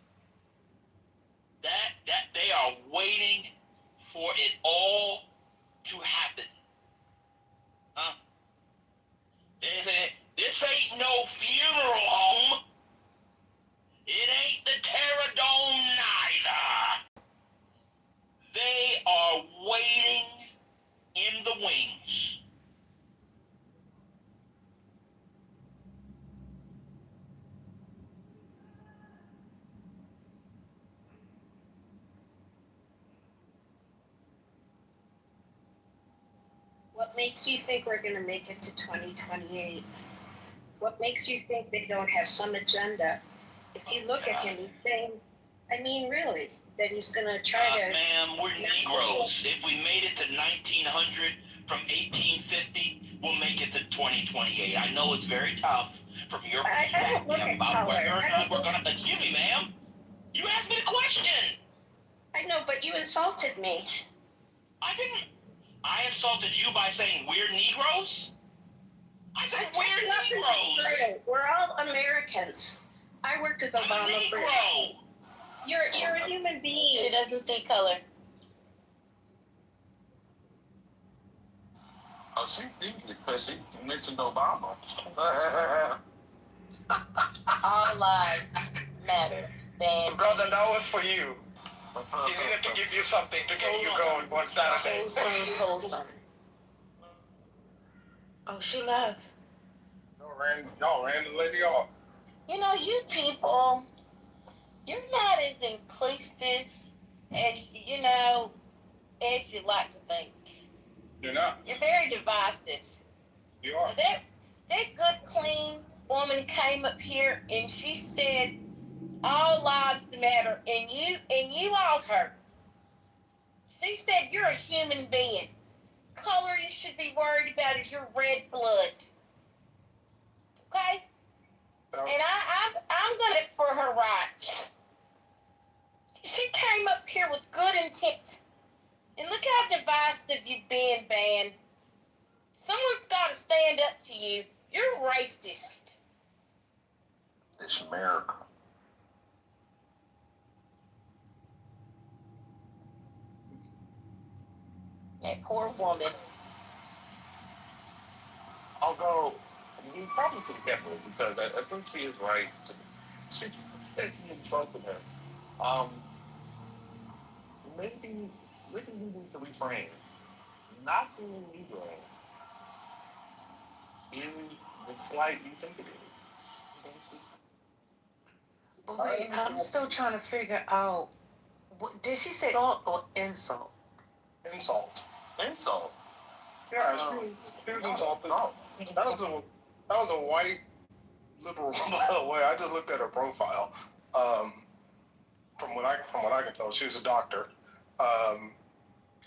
S8: That they are waiting for it all to happen. Huh? This ain't no funeral home. It ain't the Terror Dome neither. They are waiting in the wings.
S10: What makes you think we're going to make it to 2028? What makes you think they don't have some agenda? If you look at him, he's saying, really, that he's going to try to...
S8: Ma'am, we're Negroes. If we made it to 1900 from 1850, we'll make it to 2028. I know it's very tough from your perspective, but we're gonna... Excuse me, ma'am. You asked me the question.
S10: I know, but you insulted me.
S8: I didn't. I insulted you by saying we're Negroes? I said we're Negroes.
S10: We're all Americans. I worked with Obama.
S8: I'm a Negro.
S10: You're a human being.
S4: She doesn't see color.
S7: Oh, she because she mentioned Obama.
S4: All lives matter. Band.
S9: Brother, that was for you. She needed to give you something to get you going one Saturday.
S4: Wholesome. Oh, she left.
S1: Y'all ran the lady off.
S4: You people, you're not as inclusive as, as you like to think.
S1: You're not.
S4: You're very divisive.
S1: You are.
S4: That good, clean woman came up here and she said, all lives matter, and you lost her. She said, you're a human being. Color you should be worried about is your red blood. Okay?
S1: Oh.
S4: And I'm gonna for her rights. She came up here with good intent. And look how divisive you've been, Ban. Someone's got to stand up to you. You're racist.
S7: It's America.
S4: That poor woman.
S11: Although, you probably could get her because I think she is right. She insulted her. Maybe we need to reframe. Not being Negro is the slight you think it is.
S12: But wait, I'm still trying to figure out. Did she say insult or insult?
S1: Insult.
S11: Insult.
S1: Yeah, she was insulted. That was a white liberal, by the way. I just looked at her profile. From what I can tell, she was a doctor.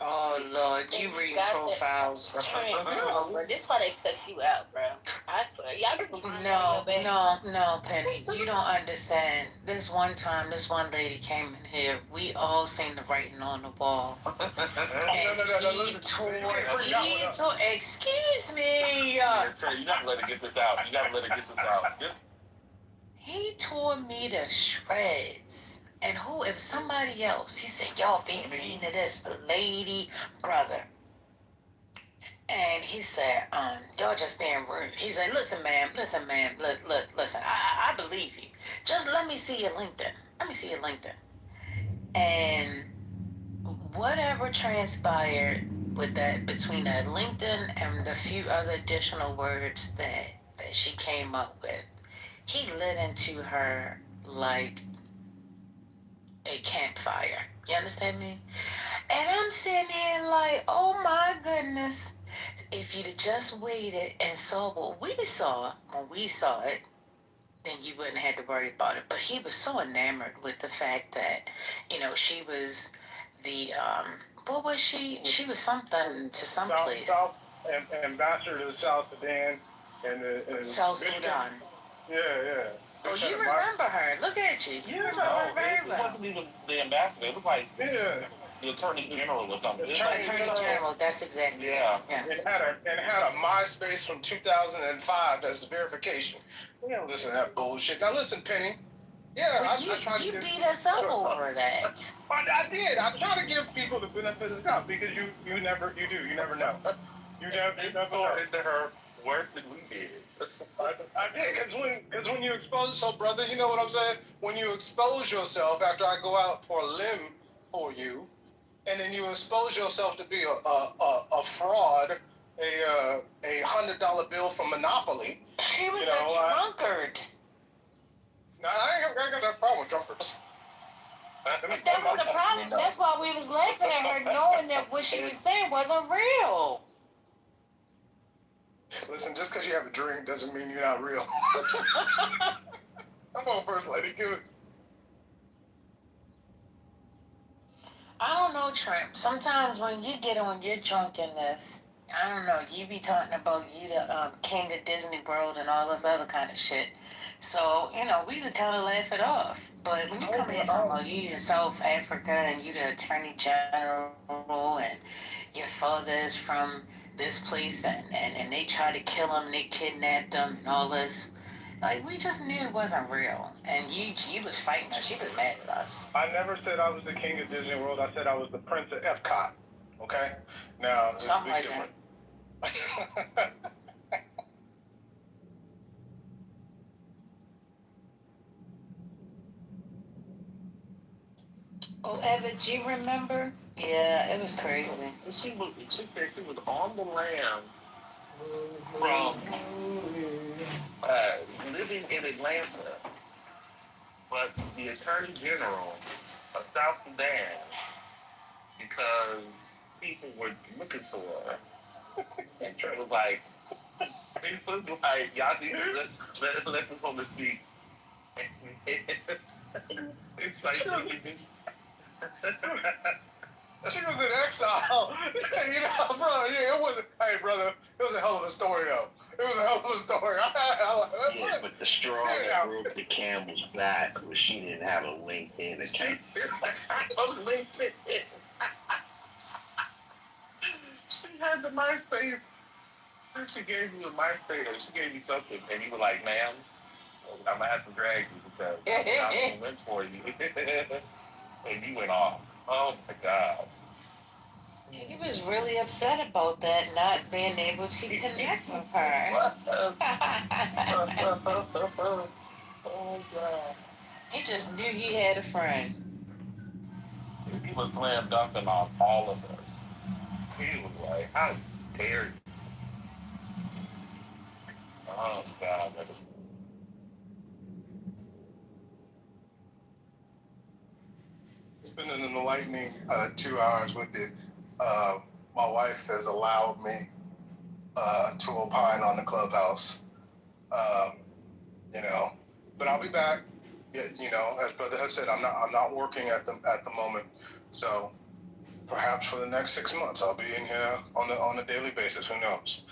S12: Oh Lord, you read profiles.
S4: This is why they cut you out, bro. I swear, y'all be trying
S12: No, Penny, you don't understand. This one time, this one lady came in here. We all seen the writing on the wall. And he tore. Excuse me.
S11: You gotta let her get this out.
S12: He tore me to shreds. And who, if somebody else, he said, y'all being mean to this, the lady, brother. And he said, y'all just being rude. He said, listen, ma'am, listen, I believe you. Just let me see your LinkedIn. And whatever transpired with that, between that LinkedIn and the few other additional words that she came up with, he lit into her like a campfire. You understand me? And I'm sitting here like, oh my goodness. If you'd have just waited and saw what we saw when we saw it, then you wouldn't have had to worry about it. But he was so enamored with the fact that, she was the, what was she? She was something to some place.
S1: Ambassador to South Sudan and
S12: South Sudan.
S1: Yeah.
S12: Oh, you remember her. Look at you. You remember her very well.
S11: It wasn't even the ambassador. It was like the attorney general or something.
S12: Attorney General, that's exactly it. Yes.
S1: It had a MySpace from 2005 as the verification. Listen to that bullshit. Now listen, Penny. Yeah, I tried to
S12: beat us up over that.
S1: I did. I try to give people the benefit of the doubt because you never know. You never know.
S11: Into her worse than we did.
S1: I did, because when you expose yourself, brother, you know what I'm saying? When you expose yourself after I go out for a limb for you, and then you expose yourself to be a fraud, a $100 bill from Monopoly.
S12: She was a drunkard.
S1: No, I ain't got that problem with drunkards.
S12: But that was a problem. That's why we was laughing at her, knowing that what she was saying wasn't real.
S1: Listen, just because you have a drink doesn't mean you're not real. Come on, First Lady, give it.
S12: I don't know, Tramp. Sometimes when you get on your drunkenness, I don't know, you be talking about you the king of Disney World and all this other kind of shit. So, we could kind of laugh it off. But when you come here talking about you in South Africa and you the Attorney General and your father is from this place and they tried to kill him, they kidnapped him and all this. Like, we just knew it wasn't real. And you was fighting us. She was mad at us.
S1: I never said I was the king of Disney World. I said I was the prince of Epcot. Okay? Now, it's
S12: something like
S1: different.
S12: that. Oh, Evans, you remember? Yeah, it was crazy.
S11: She was on the lam from living in Atlanta, but the Attorney General of South Sudan, because people were looking for her. And Trey was like, people was like, y'all need to let this woman speak. It's like,
S1: She was in exile. You know, brother, yeah, it wasn't, hey, brother, it was a hell of a story, though. It was a hell of a story.
S13: Yeah, but the straw that broke the camel's back was she didn't have a LinkedIn account.
S11: She had the MySpace. She gave you a MySpace. She gave you something, and you were like, "Ma'am, I'm gonna have to drag you because I'm went for you." And you went off. Oh my God.
S12: He was really upset about that, not being able to connect with her.
S11: Oh God.
S12: He just knew he had a friend.
S11: He was slam dunking on all of us. He was like, "How dare you?" Oh God.
S1: It's been an enlightening 2 hours with it. My wife has allowed me to opine on the clubhouse. You know, but I'll be back. Yeah, you know, as brother has said, I'm not working at the moment. So perhaps for the next 6 months, I'll be in here on a daily basis. Who knows?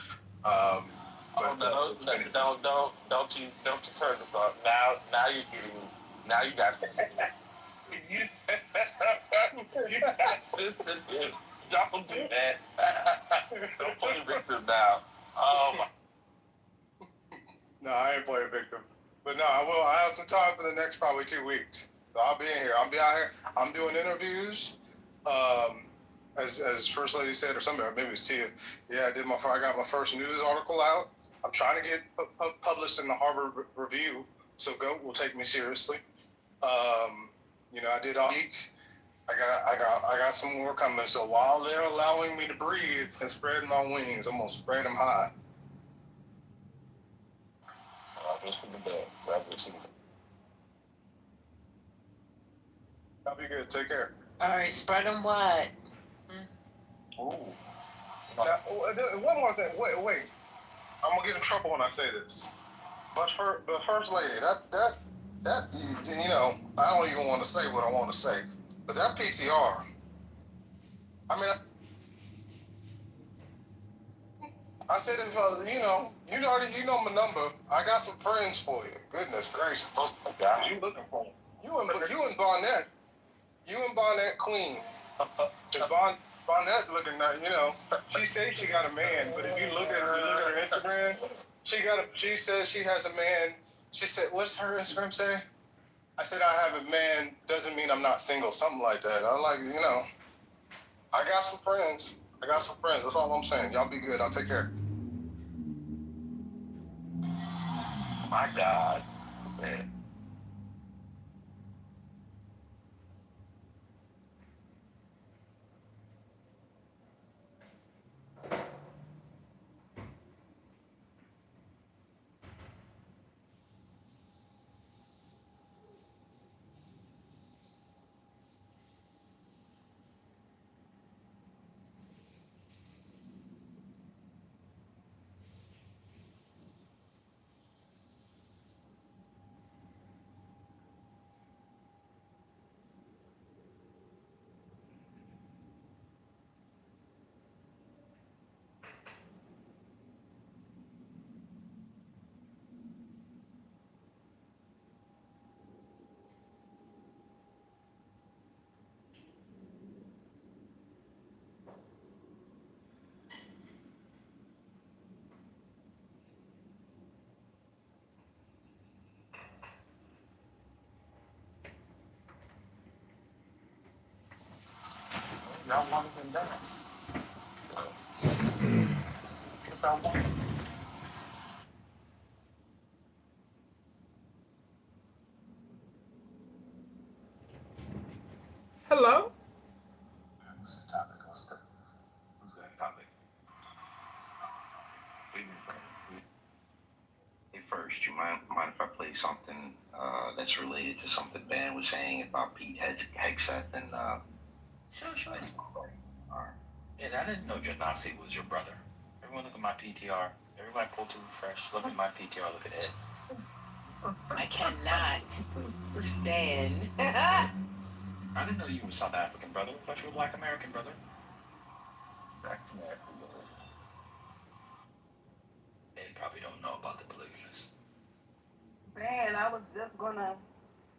S11: Don't you turn this off. Now you're getting, now you got you got sensitive. Don't do that. Don't play victim now.
S1: No, I ain't playing victim. But no, I will. I have some time for the next probably 2 weeks. So I'll be in here. I'll be out here. I'm doing interviews. As First Lady said, or somebody, maybe it's Tia. Yeah, I got my first news article out. I'm trying to get published in the Harvard Review. So GOAT will take me seriously. You know, I did all week. I got some more coming. So while they're allowing me to breathe and spread my wings, I'm gonna spread them high. I'll be good. Take care.
S12: All right, spread them wide.
S1: Ooh. Now, one more thing. Wait. I'm gonna get in trouble when I say this. But First Lady, that you know, I don't even want to say what I want to say. But that PTR, I mean, I said if you know my number. I got some friends for you. Goodness gracious.
S11: Oh my God.
S1: You looking for me? You and Bonnet. You and Bonnet Queen. Bonnet looking nice, you know. She says she got a man, but if you look at her Instagram, she says she has a man. She said, what's her Instagram say? I said I have a man doesn't mean I'm not single, something like that. I'm like, you know, I got some friends. That's all I'm saying. Y'all be good. I'll take care.
S11: My God. Man. Y'all want him done.
S6: Hello?
S1: What's the topic? What's the topic?
S13: Hey, first, you mind if I play something that's related to something Ben was saying about Pete Hegseth and
S12: Sure.
S13: all right.
S8: And I didn't know Janasi was your brother. Everyone look at my PTR. Everybody pull to refresh. Look at my PTR. Look at Ed's.
S12: I cannot stand.
S8: I didn't know you were South African, brother. I thought you were Black American, brother. Black American, brother. They probably don't know about the polygamous.
S14: Man, I was just gonna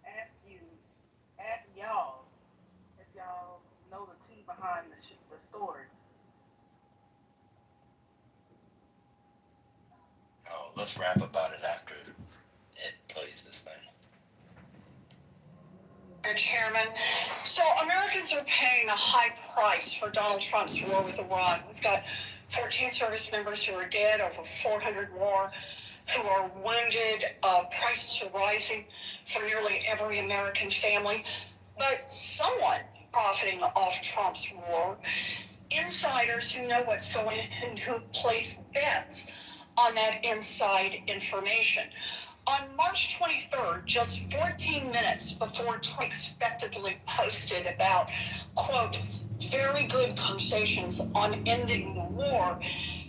S14: ask y'all, if y'all know the tea behind the story.
S8: Oh, let's rap about it after Ed plays this thing.
S15: Chairman. So Americans are paying a high price for Donald Trump's war with Iran. We've got 14 service members who are dead, over 400 more who are wounded. Prices are rising for nearly every American family. But someone profiting off Trump's war, insiders who know what's going on and who place bets on that inside information. On March 23rd, just 14 minutes before Trump expectedly posted about, quote, very good conversations on ending the war,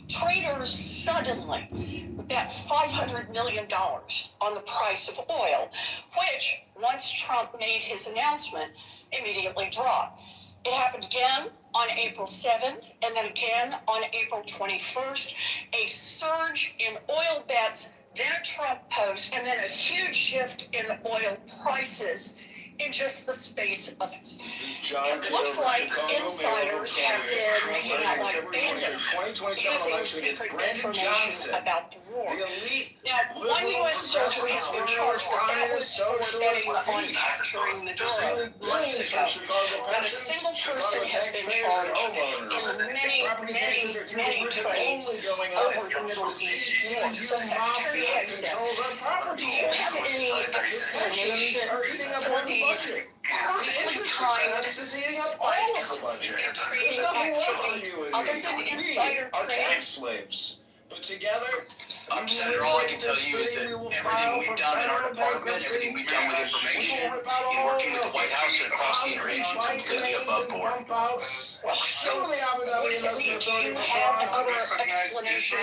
S15: traders suddenly bet $500 million on the price of oil, which, once Trump made his announcement, immediately dropped. It happened again on April 7th, and then again on April 21st, a surge in oil bets, then a Trump post, and then a huge shift in oil prices in just the space of it. It looks like insiders have been making out like bandits, using secret information about the war. Now, one U.S. soldier has been charged with that was for betting on capturing Maduro months ago. Not a single person has been charged in many trades over the Middle East war. So Secretary Hegseth, do you have any explanation for these perfectly timed spikes in trading activity other than insider trading?
S16: Slaves. But together,
S17: Senator, all I can tell you is that everything we've done in our department, everything we've done with information, in working with the White House and across the information is completely above board.
S15: So, what does it mean? Do you have other explanation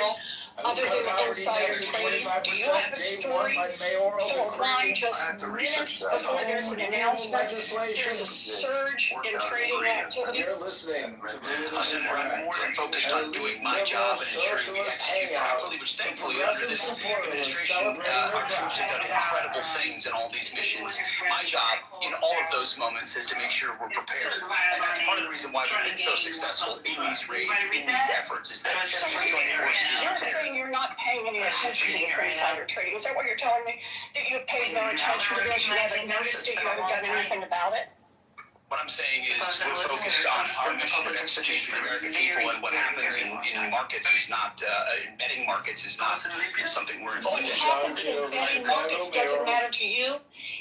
S15: other than insider trading? Do you have a story for why just minutes before there's an announcement, there's a surge in trading activity?
S17: Senator, I'm more than focused on doing my job and ensuring we execute properly, which thankfully under this administration, our troops have done incredible things in all these missions. My job in all of those moments is to make sure we're prepared. And that's part of the reason why we've been so successful in these raids, in these efforts, is that this joint force is prepared.
S15: You're not paying any attention to this insider trading. Is that what you're telling me? That you've paid no attention to this, you haven't noticed it, you haven't done anything about it?
S17: What I'm saying is we're focused on our mission to execute for the American people, and what happens in markets is not, in betting markets is not something we're involved
S15: What
S17: in.
S15: happens in betting markets doesn't matter to you,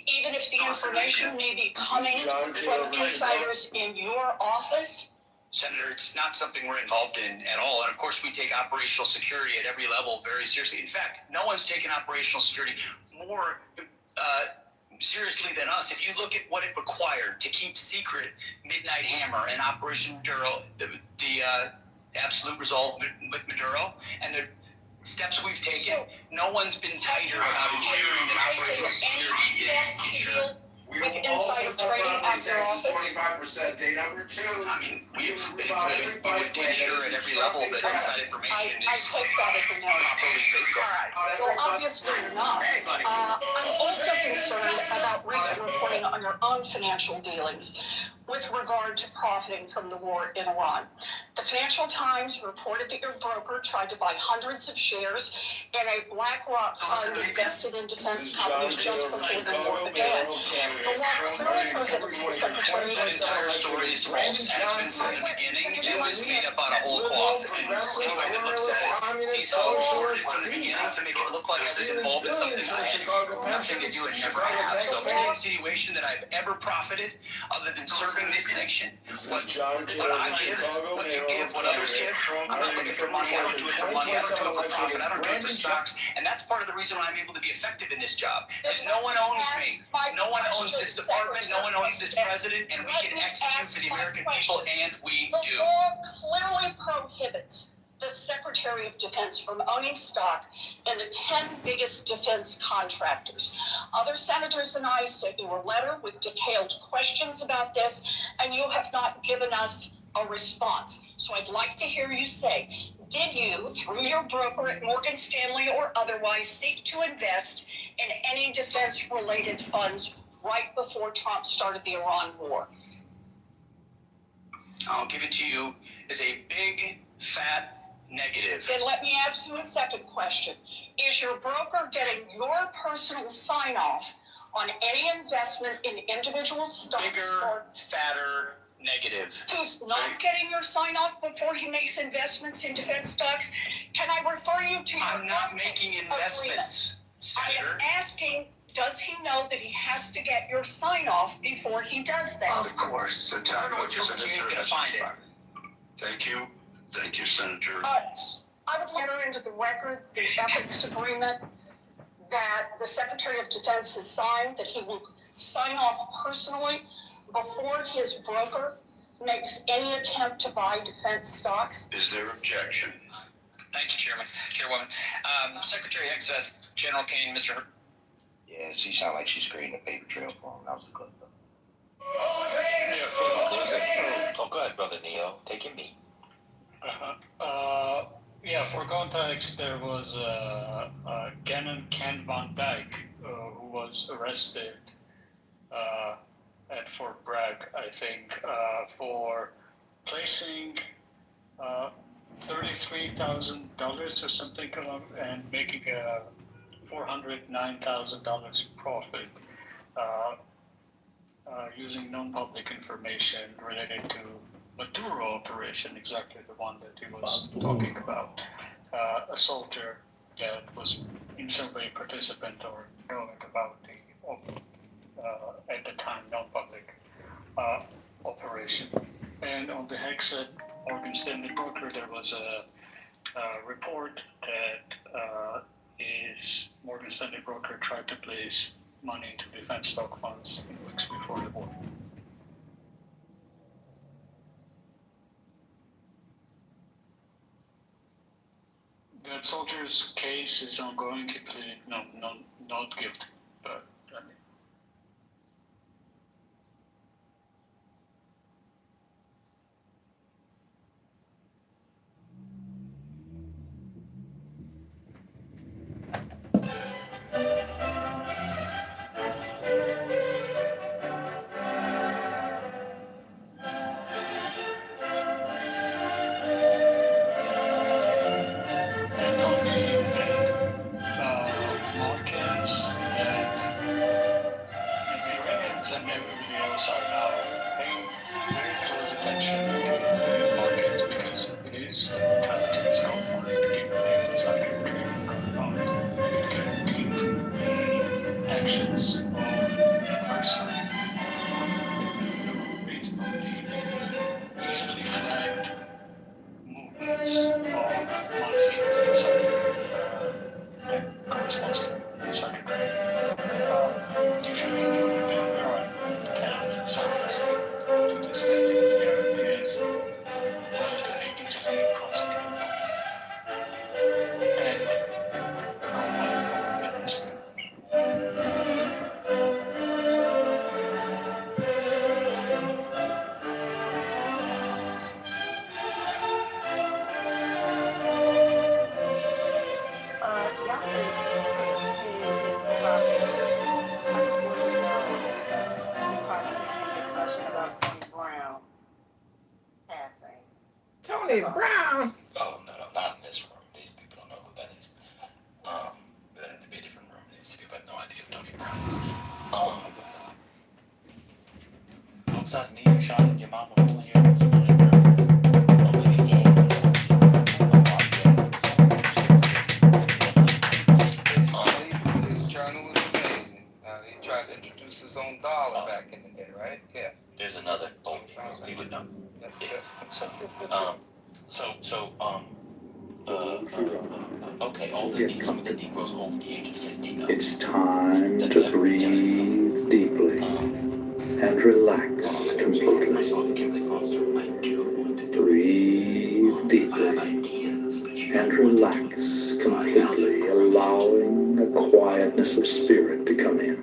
S15: even if the information may be coming from insiders in your office?
S17: Senator, it's not something we're involved in at all. And of course, we take operational security at every level very seriously. In fact, no one's taken operational security more seriously than us. If you look at what it required to keep secret Midnight Hammer and Operation Maduro, the absolute resolve with Maduro, and the steps we've taken, no one's been tighter about ensuring that operational security is ensured.
S15: With insider trading at your office?
S16: 25% day number 2.
S17: I mean, we would ensure at every level that inside information
S15: I
S17: is
S15: take that as a no.
S17: properly safeguarded.
S15: Well, obviously you're not. I'm also concerned about recent reporting on your own financial dealings with regard to profiting from the war in Iran. The Financial Times reported that your broker tried to buy hundreds of shares in a BlackRock fund invested in defense companies just before the war began. The law clearly prohibits the Secretary
S17: That entire story is false. Has been from the beginning and was made up out of whole cloth. And anyone that looks at it sees how it was ordered from the beginning to make it look like I was involved in something that I had nothing to do and never have. So any insinuation that I've ever profited other than serving this nation, what I give, what you give, what others give, I'm not looking for money. I don't do it for money. I don't do it for profit. I don't do it for stocks. And that's part of the reason why I'm able to be effective in this job. Because no one owns me. No one owns owns this department, no one owns this president, and we can execute for the American people, and we do.
S15: The law clearly prohibits the Secretary of Defense from owning stock in the 10 biggest defense contractors. Other senators and I sent you a letter with detailed questions about this, and you have not given us a response. So I'd like to hear you say, did you, through your broker at Morgan Stanley or otherwise, seek to invest in any defense-related funds right before Trump started the Iran war?
S17: I'll give it to you as a big, fat negative.
S15: Then let me ask you a second question. Is your broker getting your personal sign-off on any investment in individual stocks?
S17: Bigger, fatter, negative.
S15: He's not getting your sign-off before he makes investments in defense stocks? Can I refer you to your
S17: I'm not making investments,
S15: I am
S17: Senator.
S15: asking, does he know that he has to get your sign-off before he does that?
S17: Of course.
S13: The time
S17: What you're
S13: Senator
S17: going to
S13: has
S17: find it.
S13: expired. Thank you. Thank you, Senator.
S15: I would enter into the record the ethics agreement that the Secretary of Defense has signed, that he will sign off personally before his broker makes any attempt to buy defense stocks.
S13: Is there objection?
S17: Thank you, Chairwoman. Secretary Exeth, General Kane, Mr.
S13: Yeah, she sounds like she's creating a paper trail for him. That was a good one.
S8: Oh, go ahead, Brother Neo. Take your meat.
S3: For context, there was Ken Van Dyke, who was arrested at Fort Bragg, I think, for placing $33,000 or something and making a $409,000 profit using non-public information related to Maduro operation, exactly the one that he was talking about. A soldier that was in some way participant or knowing about the, at the time, non-public operation. And on the Hexet Morgan Stanley broker, there was a report that his Morgan Stanley broker tried to place money into defense stock funds in weeks before the war. That soldier's case is ongoing. He pleaded not guilty, but I mean. And everybody else are now paying very close attention to markets because it is intelligence stock market. It's like a trading compound. It can keep the actions of the person based on the easily flagged movements of money inside that corresponds to inside the trade. Usually Southeast to the state there is relatively easily prosecuted. And
S6: Tony Brown.
S8: Oh, no, not in this room. These people don't know who that is. That has to be a different room. These people have no idea who Tony Brown is. Besides me, you shot in your mama over here. It's Tony Brown.
S18: His journal was amazing. He tried to introduce his own dollar back in the day, right? Yeah.
S8: There's another. Oh, he would know. Yeah.
S19: Okay, some of the Negroes over the age of 50 know.
S20: It's time to breathe deeply and relax completely. Breathe deeply and relax completely, allowing a quietness of spirit to come in.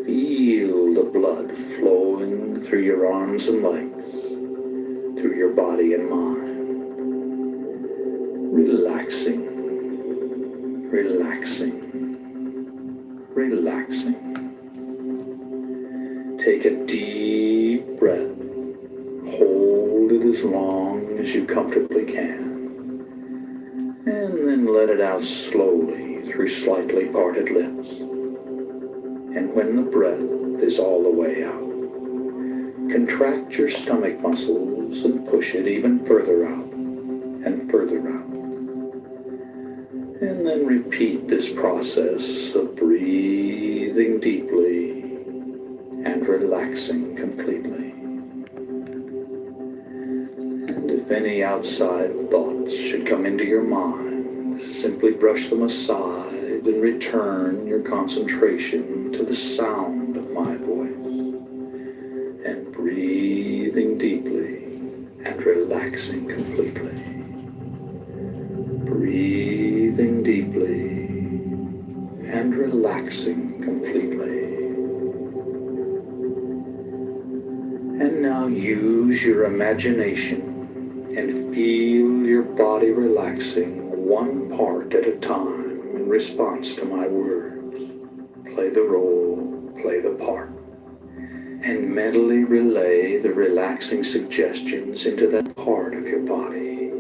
S20: Feel the blood flowing through your arms and legs, through your body and mind. Relaxing, relaxing, relaxing. Take a deep breath. Hold it as long as you comfortably can. And then let it out slowly through slightly parted lips. And when the breath is all the way out, contract your stomach muscles and push it even further out and further out. And then repeat this process of breathing deeply and relaxing completely. And if any outside thoughts should come into your mind, simply brush them aside and return your concentration to the sound of my voice. And breathing deeply and relaxing completely. Breathing deeply and relaxing completely. And now use your imagination and feel your body relaxing one part at a time in response to my words. Play the role, play the part, and mentally relay the relaxing suggestions into that part of your body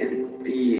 S20: and feel